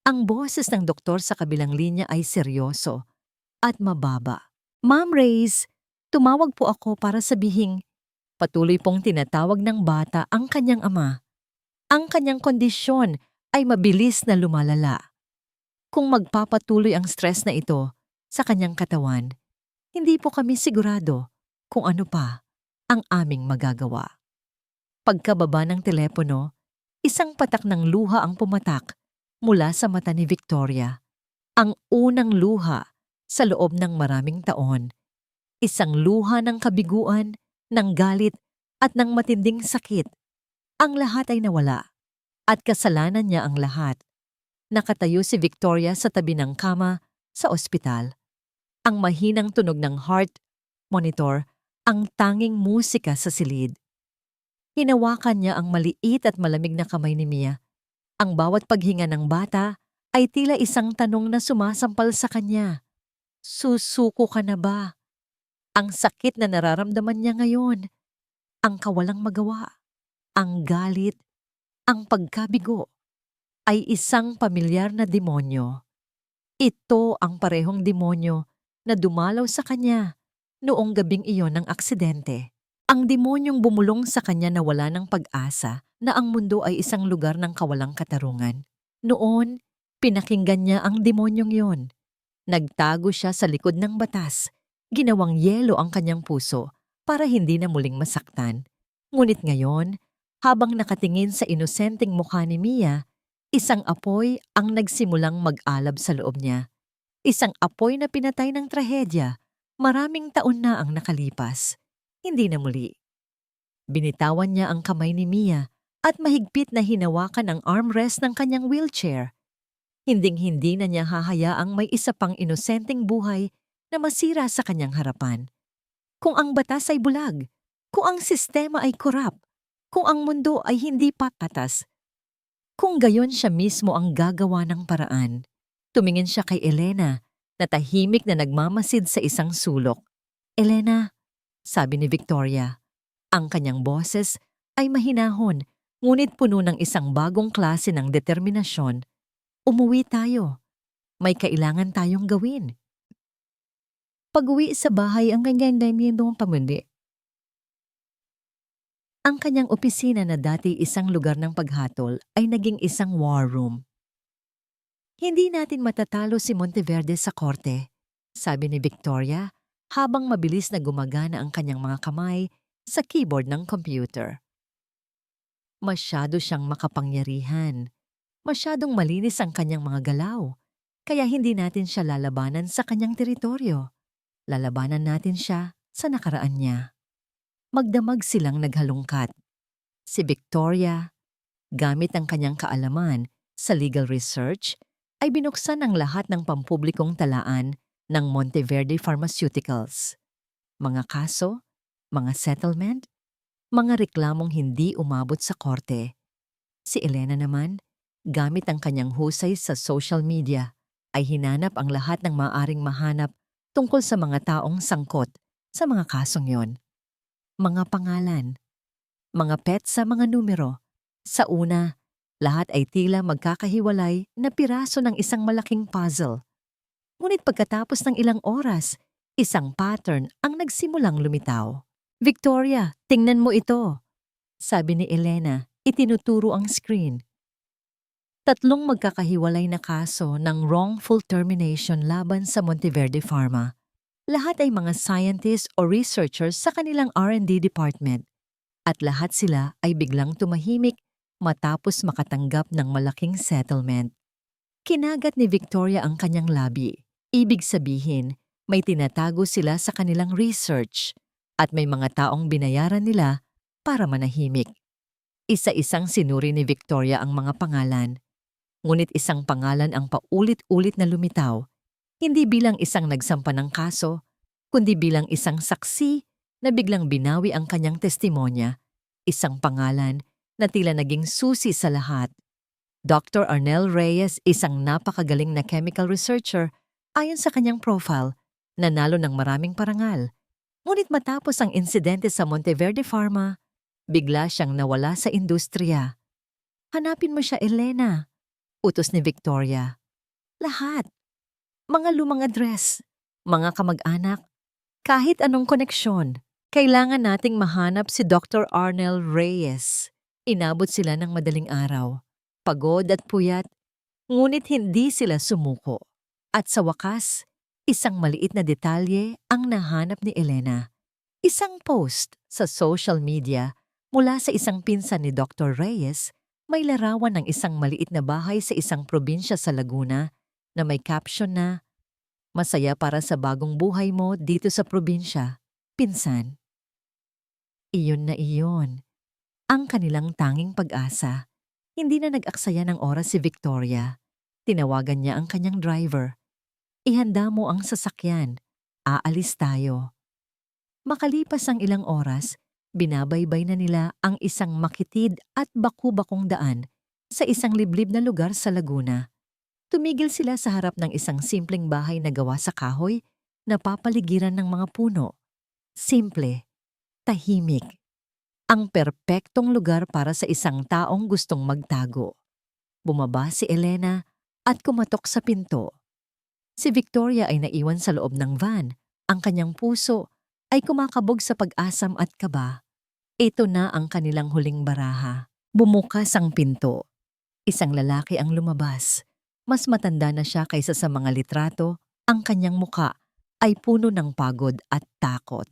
Ang boses ng doktor sa kabilang linya ay seryoso at mababa. Ma'am Reyes, tumawag po ako para sabihing patuloy pong tinatawag ng bata ang kanyang ama. Ang kanyang kondisyon ay mabilis na lumalala. Kung magpapatuloy ang stress na ito sa kanyang katawan, hindi po kami sigurado kung ano pa ang aming magagawa. Pagkababa ng telepono, isang patak ng luha ang pumatak mula sa mata ni Victoria. Ang unang luha sa loob ng maraming taon. Isang luha ng kabiguan, ng galit at ng matinding sakit. Ang lahat ay nawala at kasalanan niya ang lahat. Nakatayo si Victoria sa tabi ng kama sa ospital. Ang mahinang tunog ng heart monitor ang tanging musika sa silid. Hinawakan niya ang maliit at malamig na kamay ni Mia. Ang bawat paghinga ng bata ay tila isang tanong na sumasampal sa kanya. Susuko ka na ba? Ang sakit na nararamdaman niya ngayon, ang kawalang magawa, ang galit, ang pagkabigo, ay isang pamilyar na demonyo. Ito ang parehong demonyo na dumalaw sa kanya noong gabing iyon ng aksidente. Ang demonyong bumulong sa kanya na wala ng pag-asa na ang mundo ay isang lugar ng kawalang katarungan. Noon, pinakinggan niya ang demonyong yon. Nagtago siya sa likod ng batas. Ginawang yelo ang kanyang puso para hindi na muling masaktan. Ngunit ngayon, habang nakatingin sa inosenteng mukha ni Mia, isang apoy ang nagsimulang mag-alab sa loob niya. Isang apoy na pinatay ng trahedya. Maraming taon na ang nakalipas. Hindi na muli. Binitawan niya ang kamay ni Mia at mahigpit na hinawakan ang armrest ng kanyang wheelchair. Hinding-hindi na niya hahayaang may isa pang inosenteng buhay na masira sa kanyang harapan. Kung ang batas ay bulag, kung ang sistema ay korap, kung ang mundo ay hindi patas, kung gayon siya mismo ang gagawa ng paraan. Tumingin siya kay Elena na tahimik na nagmamasid sa isang sulok. Elena, sabi ni Victoria. Ang kanyang boses ay mahinahon, ngunit puno ng isang bagong klase ng determinasyon. Umuwi tayo. May kailangan tayong gawin. Pag-uwi sa bahay ang kanyang niyong pamundi. Ang kanyang opisina na dati isang lugar ng paghatol ay naging isang war room. Hindi natin matatalo si Monteverde sa korte, sabi ni Victoria habang mabilis na gumagana ang kanyang mga kamay sa keyboard ng computer. Masyado siyang makapangyarihan. Masyadong malinis ang kanyang mga galaw, kaya hindi natin siya lalabanan sa kanyang teritoryo. Lalabanan natin siya sa nakaraan niya. Magdamag silang naghalungkat. Si Victoria, gamit ang kanyang kaalaman sa legal research, ay binuksan ang lahat ng pampublikong talaan ng Monteverde Pharmaceuticals. Mga kaso, mga settlement, mga reklamong hindi umabot sa korte. Si Elena naman, gamit ang kanyang husay sa social media, ay hinanap ang lahat ng maaaring mahanap tungkol sa mga taong sangkot sa mga kasong yon. Mga pangalan, mga petsa, mga numero. Sa una, lahat ay tila magkakahiwalay na piraso ng isang malaking puzzle. Ngunit pagkatapos ng ilang oras, isang pattern ang nagsimulang lumitaw. Victoria, tingnan mo ito, sabi ni Elena, itinuturo ang screen. 3 magkakahiwalay na kaso ng wrongful termination laban sa Monteverde Pharma. Lahat ay mga scientists o researchers sa kanilang R&D department. At lahat sila ay biglang tumahimik matapos makatanggap ng malaking settlement. Kinagat ni Victoria ang kanyang labi. Ibig sabihin, may tinatago sila sa kanilang research at may mga taong binayaran nila para manahimik. Isa-isang sinuri ni Victoria ang mga pangalan. Ngunit isang pangalan ang paulit-ulit na lumitaw, hindi bilang isang nagsampa ng kaso, kundi bilang isang saksi na biglang binawi ang kanyang testimonya. Isang pangalan na tila naging susi sa lahat. Dr. Arnel Reyes, isang napakagaling na chemical researcher, ayon sa kanyang profile, nanalo ng maraming parangal. Ngunit matapos ang insidente sa Monteverde Pharma, bigla siyang nawala sa industriya. Hanapin mo siya, Elena, utos ni Victoria. Lahat. Mga lumang address, mga kamag-anak, kahit anong koneksyon. Kailangan nating mahanap si Dr. Arnel Reyes. Inabot sila ng madaling araw. Pagod at puyat, ngunit hindi sila sumuko. At sa wakas, isang maliit na detalye ang nahanap ni Elena. Isang post sa social media mula sa isang pinsan ni Dr. Reyes, may larawan ng isang maliit na bahay sa isang probinsya sa Laguna na may caption na, "Masaya para sa bagong buhay mo dito sa probinsya, pinsan." Iyon na iyon. Ang kanilang tanging pag-asa. Hindi na nag-aksaya ng oras si Victoria. Tinawagan niya ang kanyang driver. Ihanda mo ang sasakyan. Aalis tayo. Makalipas ang ilang oras, Binabaybay na nila ang isang makitid at baku-bakong daan sa isang liblib na lugar sa Laguna. Tumigil sila sa harap ng isang simpleng bahay na gawa sa kahoy na papaligiran ng mga puno. Simple, tahimik. Ang perpektong lugar para sa isang taong gustong magtago. Bumaba si Elena at kumatok sa pinto. Si Victoria ay naiwan sa loob ng van. Ang kanyang puso ay kumakabog sa pag-asam at kaba. Ito na ang kanilang huling baraha. Bumukas ang pinto. Isang lalaki ang lumabas. Mas matanda na siya kaysa sa mga litrato. Ang kanyang muka ay puno ng pagod at takot.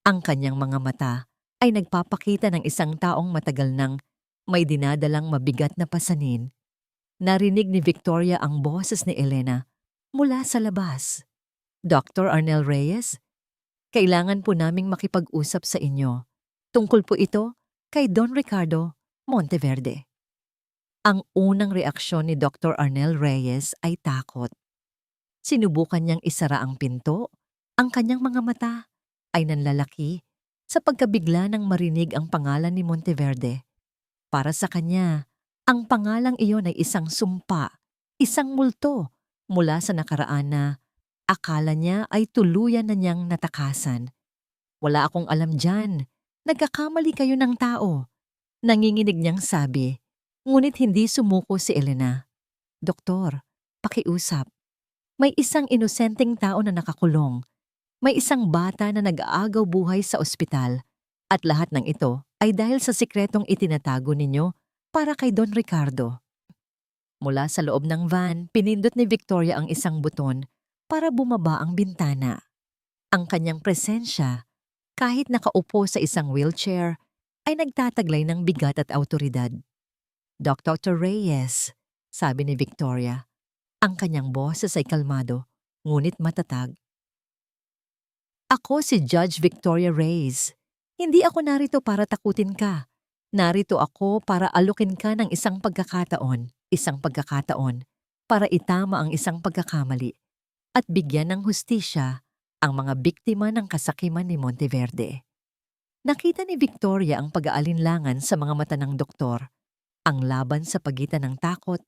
Ang kanyang mga mata ay nagpapakita ng isang taong matagal nang may dinadalang mabigat na pasanin. Narinig ni Victoria ang boses ni Elena mula sa labas. Dr. Arnel Reyes, kailangan po naming makipag-usap sa inyo. Tungkol po ito kay Don Ricardo Monteverde. Ang unang reaksyon ni Dr. Arnel Reyes ay takot. Sinubukan niyang isara ang pinto. Ang kanyang mga mata ay nanlalaki sa pagkabigla nang marinig ang pangalan ni Monteverde. Para sa kanya, ang pangalang iyon ay isang sumpa, isang multo mula sa nakaraan na akala niya ay tuluyan na niyang natakasan. Wala akong alam dyan. Nagkakamali kayo ng tao. Nanginginig niyang sabi, ngunit hindi sumuko si Elena. Doktor, pakiusap. May isang inosenteng tao na nakakulong. May isang bata na nag-aagaw buhay sa ospital. At lahat ng ito ay dahil sa sikretong itinatago ninyo para kay Don Ricardo. Mula sa loob ng van, pinindot ni Victoria ang isang buton para bumaba ang bintana. Ang kanyang presensya, kahit nakaupo sa isang wheelchair, ay nagtataglay ng bigat at autoridad. Dr. Reyes, sabi ni Victoria. Ang kanyang boses ay kalmado, ngunit matatag. Ako si Judge Victoria Reyes. Hindi ako narito para takutin ka. Narito ako para alukin ka ng isang pagkakataon, para itama ang isang pagkakamali at bigyan ng hustisya ang mga biktima ng kasakiman ni Monteverde. Nakita ni Victoria ang pag-aalinlangan sa mga mata ng doktor, ang laban sa pagitan ng takot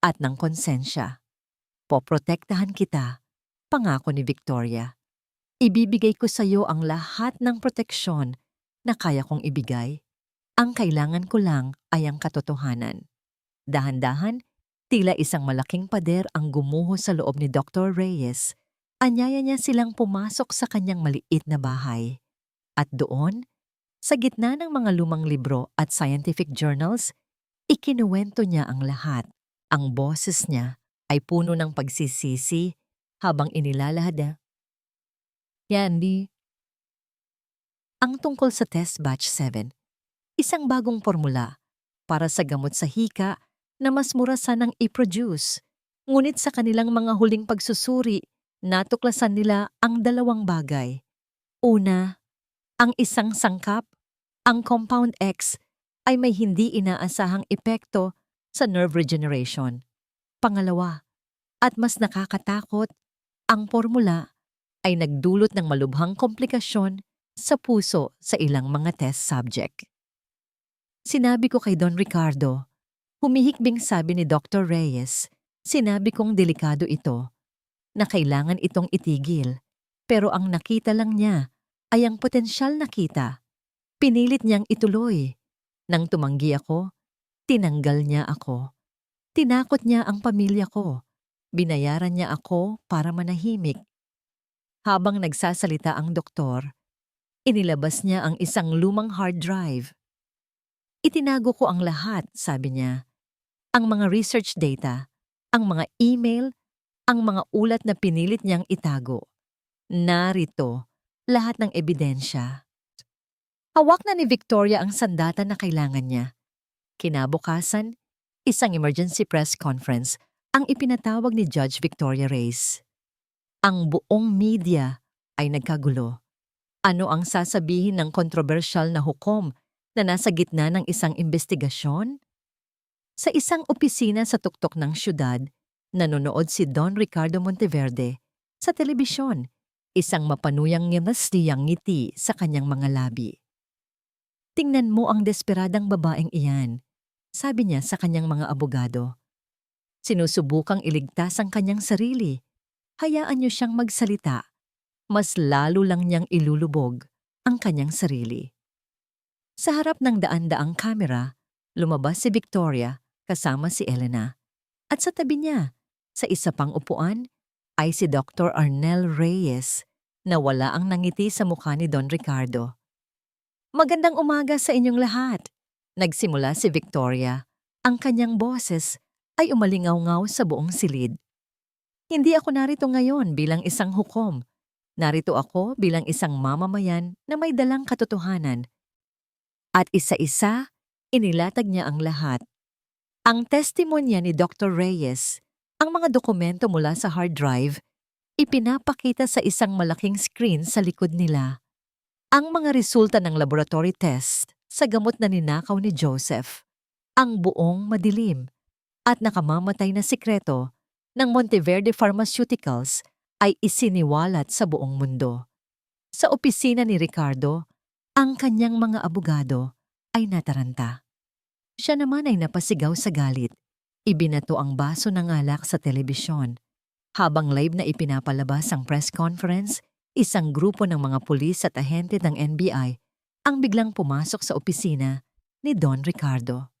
at ng konsensya. Poprotektahan kita, pangako ni Victoria. Ibibigay ko sa iyo ang lahat ng proteksyon na kaya kong ibigay. Ang kailangan ko lang ay ang katotohanan. Dahan-dahan, tila isang malaking pader ang gumuho sa loob ni Dr. Reyes. Anyaya niya silang pumasok sa kanyang maliit na bahay. At doon, sa gitna ng mga lumang libro at scientific journals, ikinuwento niya ang lahat. Ang boses niya ay puno ng pagsisisi habang inilalahad Yandy. Ang tungkol sa test batch 7, isang bagong formula para sa gamot sa hika na mas mura sanang i-produce. Ngunit sa kanilang mga huling pagsusuri, natuklasan nila ang dalawang bagay. Una, ang isang sangkap, ang Compound X, ay may hindi inaasahang epekto sa nerve regeneration. Pangalawa, at mas nakakatakot, ang formula ay nagdulot ng malubhang komplikasyon sa puso sa ilang mga test subject. Sinabi ko kay Don Ricardo, humihikbing sabi ni Dr. Reyes, sinabi kong delikado ito, na kailangan itong itigil, pero ang nakita lang niya ay ang potensyal na kita. Pinilit niyang ituloy. Nang tumanggi ako, tinanggal niya ako. Tinakot niya ang pamilya ko. Binayaran niya ako para manahimik. Habang nagsasalita ang doktor, inilabas niya ang isang lumang hard drive. Itinago ko ang lahat, sabi niya. Ang mga research data, ang mga email, ang mga ulat na pinilit niyang itago. Narito, lahat ng ebidensya. Hawak na ni Victoria ang sandata na kailangan niya. Kinabukasan, isang emergency press conference ang ipinatawag ni Judge Victoria Reyes. Ang buong media ay nagkagulo. Ano ang sasabihin ng kontrobersyal na hukom na nasa gitna ng isang investigasyon? Sa isang opisina sa tuktok ng syudad, nanonood si Don Ricardo Monteverde sa telebisyon, isang mapanuyang ngiti sa kanyang mga labi. Tingnan mo ang desperadang babaeng iyan, sabi niya sa kanyang mga abogado. Sinusubukang iligtas ang kanyang sarili. Hayaan niyo siyang magsalita. Mas lalo lang niyang ilulubog ang kanyang sarili. Sa harap ng daan-daang kamera, lumabas si Victoria kasama si Elena. At sa tabi niya, sa isa pang upuan, ay si Dr. Arnel Reyes na wala ang nangiti sa mukha ni Don Ricardo. Magandang umaga sa inyong lahat. Nagsimula si Victoria. Ang kanyang boses ay umalingaw-ngaw sa buong silid. Hindi ako narito ngayon bilang isang hukom. Narito ako bilang isang mamamayan na may dalang katotohanan. At isa-isa, inilatag niya ang lahat. Ang testimonya ni Dr. Reyes, ang mga dokumento mula sa hard drive, ipinapakita sa isang malaking screen sa likod nila. Ang mga resulta ng laboratory test sa gamot na ninakaw ni Joseph, ang buong madilim at nakamamatay na sikreto ng Monteverde Pharmaceuticals ay isiniwalat sa buong mundo. Sa opisina ni Ricardo, ang kanyang mga abogado ay nataranta. Siya naman ay napasigaw sa galit. Ibinato ang baso ng alak sa telebisyon. Habang live na ipinapalabas ang press conference, isang grupo ng mga pulis at ahente ng NBI ang biglang pumasok sa opisina ni Don Ricardo.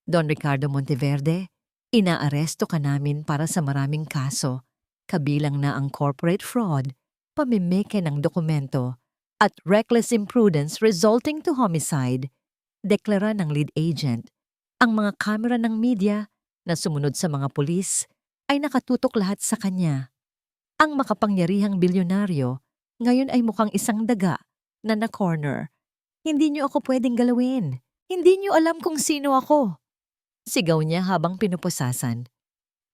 Don Ricardo Monteverde, inaaresto ka namin para sa maraming kaso, kabilang na ang corporate fraud, pamimeke ng dokumento, at reckless imprudence resulting to homicide, deklara ng lead agent. Ang mga kamera ng media na sumunod sa mga pulis ay nakatutok lahat sa kanya. Ang makapangyarihang bilyonaryo ngayon ay mukhang isang daga na na-corner. Hindi niyo ako pwedeng galawin. Hindi niyo alam kung sino ako. Sigaw niya habang pinupusasan.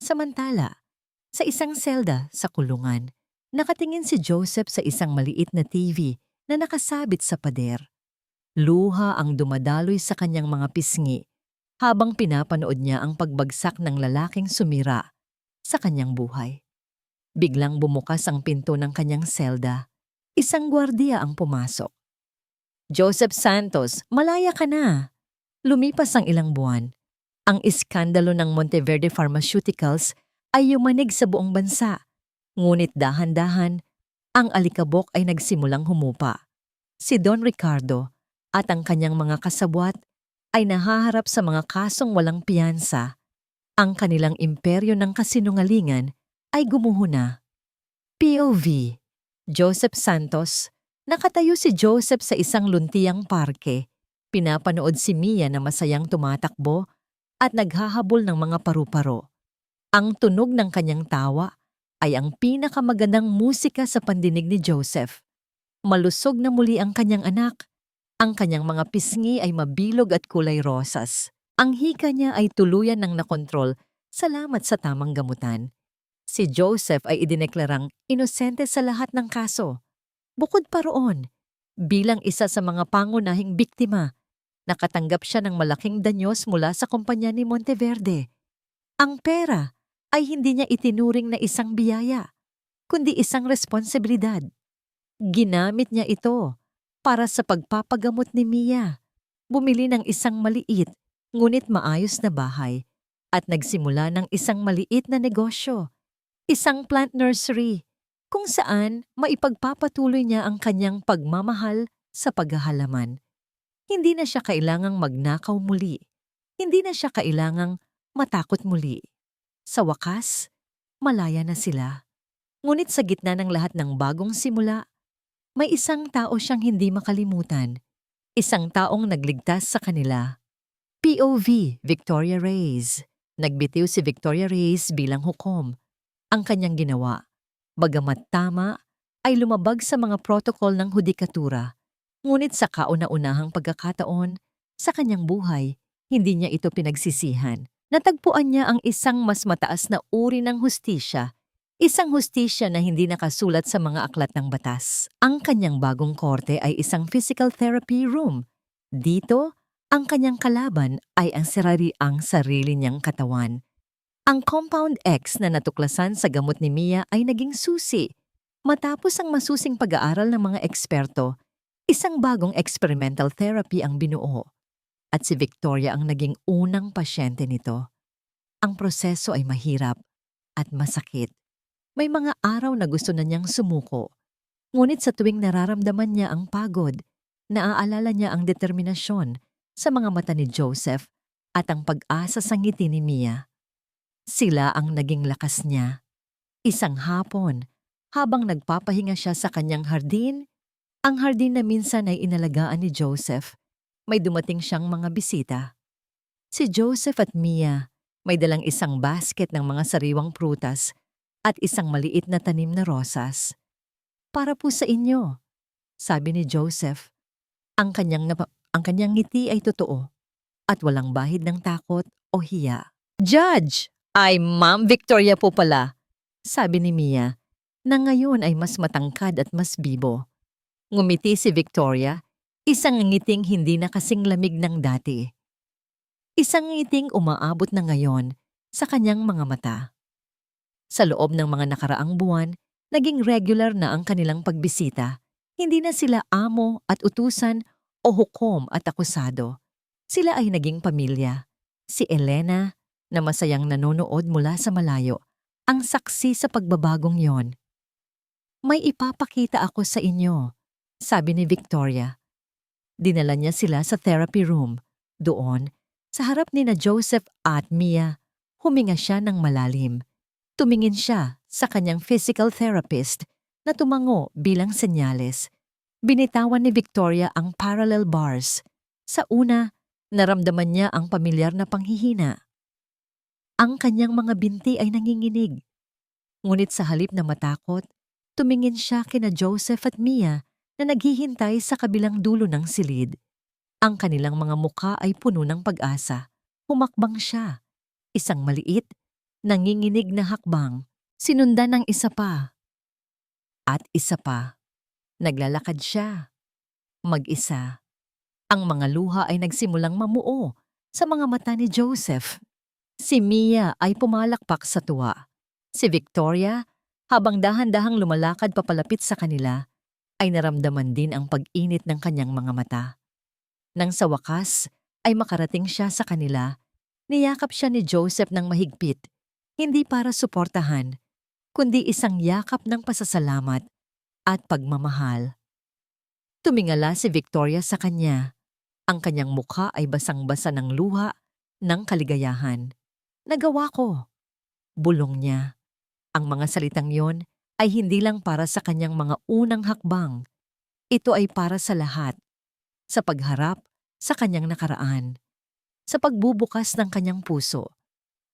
Samantala, sa isang selda sa kulungan, nakatingin si Joseph sa isang maliit na TV na nakasabit sa pader. Luha ang dumadaloy sa kanyang mga pisngi habang pinapanood niya ang pagbagsak ng lalaking sumira sa kanyang buhay. Biglang bumukas ang pinto ng kanyang selda. Isang gwardiya ang pumasok. Joseph Santos, malaya ka na. Lumipas ang ilang buwan. Ang iskandalo ng Monteverde Pharmaceuticals ay yumanig sa buong bansa. Ngunit dahan-dahan, ang alikabok ay nagsimulang humupa. Si Don Ricardo at ang kanyang mga kasabwat ay nahaharap sa mga kasong walang piyansa. Ang kanilang imperyo ng kasinungalingan ay gumuho na. POV, Joseph Santos. Nakatayo si Joseph sa isang luntiang parke. Pinapanood si Mia na masayang tumatakbo at naghahabol ng mga paru-paro. Ang tunog ng kanyang tawa ay ang pinakamagandang musika sa pandinig ni Joseph. Malusog na muli ang kanyang anak. Ang kanyang mga pisngi ay mabilog at kulay rosas. Ang hika niya ay tuluyan ng nakontrol salamat sa tamang gamutan. Si Joseph ay idineklarang inosente sa lahat ng kaso. Bukod pa roon, bilang isa sa mga pangunahing biktima, nakatanggap siya ng malaking danyos mula sa kumpanya ni Monteverde. Ang pera ay hindi niya itinuring na isang biyaya, kundi isang responsibilidad. Ginamit niya ito para sa pagpapagamot ni Mia, bumili ng isang maliit ngunit maayos na bahay at nagsimula ng isang maliit na negosyo, isang plant nursery, kung saan maipagpapatuloy niya ang kanyang pagmamahal sa paghahalaman. Hindi na siya kailangang magnakaw muli. Hindi na siya kailangang matakot muli. Sa wakas, malaya na sila. Ngunit sa gitna ng lahat ng bagong simula, may isang tao siyang hindi makalimutan. Isang taong nagligtas sa kanila. POV, Victoria Reyes. Nagbitiw si Victoria Reyes bilang hukom. Ang kanyang ginawa, bagamat tama, ay lumabag sa mga protokol ng hudikatura. Ngunit sa kauna-unahang pagkakataon, sa kanyang buhay, hindi niya ito pinagsisihan. Natagpuan niya ang isang mas mataas na uri ng hustisya, isang hustisya na hindi nakasulat sa mga aklat ng batas. Ang kanyang bagong korte ay isang physical therapy room. Dito, ang kanyang kalaban ay ang sarili niyang katawan. Ang Compound X na natuklasan sa gamot ni Mia ay naging susi. Matapos ang masusing pag-aaral ng mga eksperto, Isang bagong experimental therapy ang binuo at si Victoria ang naging unang pasyente nito. Ang proseso ay mahirap at masakit. May mga araw na gusto na niyang sumuko. Ngunit sa tuwing nararamdaman niya ang pagod, naaalala niya ang determinasyon sa mga mata ni Joseph at ang pag-asa sa ngiti ni Mia. Sila ang naging lakas niya. Isang hapon, habang nagpapahinga siya sa kanyang hardin, ang hardin na minsan ay inalagaan ni Joseph, may dumating siyang mga bisita. Si Joseph at Mia may dalang isang basket ng mga sariwang prutas at isang maliit na tanim na rosas. Para po sa inyo, sabi ni Joseph. Ang kanyang ngiti ay totoo at walang bahid ng takot o hiya. Judge! Ay, Ma'am Victoria po pala, sabi ni Mia, na ngayon ay mas matangkad at mas bibo. Ngumiti si Victoria, isang ngiting hindi na kasing lamig ng dati. Isang ngiting umaabot na ngayon sa kanyang mga mata. Sa loob ng mga nakaraang buwan, naging regular na ang kanilang pagbisita. Hindi na sila amo at utusan o hukom at akusado. Sila ay naging pamilya. Si Elena, na masayang nanonood mula sa malayo, ang saksi sa pagbabagong yon. May ipapakita ako sa inyo, sabi ni Victoria. Dinala niya sila sa therapy room. Doon, sa harap ni na Joseph at Mia, huminga siya ng malalim. Tumingin siya sa kanyang physical therapist na tumango bilang senyales. Binitawan ni Victoria ang parallel bars. Sa una, naramdaman niya ang pamilyar na panghihina. Ang kanyang mga binti ay nanginginig. Ngunit sa halip na matakot, tumingin siya kina Joseph at Mia na naghihintay sa kabilang dulo ng silid. Ang kanilang mga muka ay puno ng pag-asa. Humakbang siya. Isang maliit, nanginginig na hakbang, sinundan ng isa pa. At isa pa. Naglalakad siya. Mag-isa. Ang mga luha ay nagsimulang mamuo sa mga mata ni Joseph. Si Mia ay pumalakpak sa tuwa. Si Victoria, habang dahan-dahang lumalakad papalapit sa kanila, ay naramdaman din ang pag-init ng kanyang mga mata. Nang sa wakas ay makarating siya sa kanila, niyakap siya ni Joseph ng mahigpit, hindi para suportahan, kundi isang yakap ng pasasalamat at pagmamahal. Tumingala si Victoria sa kanya. Ang kanyang mukha ay basang-basa ng luha ng kaligayahan. Nagawa ko. Bulong niya. Ang mga salitang yon ay hindi lang para sa kanyang mga unang hakbang. Ito ay para sa lahat. Sa pagharap sa kanyang nakaraan. Sa pagbubukas ng kanyang puso.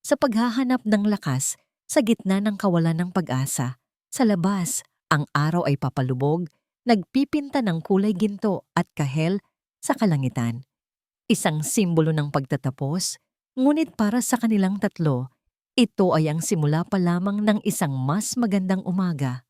Sa paghahanap ng lakas sa gitna ng kawalan ng pag-asa. Sa labas, ang araw ay papalubog, nagpipinta ng kulay ginto at kahel sa kalangitan. Isang simbolo ng pagtatapos, ngunit para sa kanilang tatlo, ito ay ang simula pa lamang ng isang mas magandang umaga.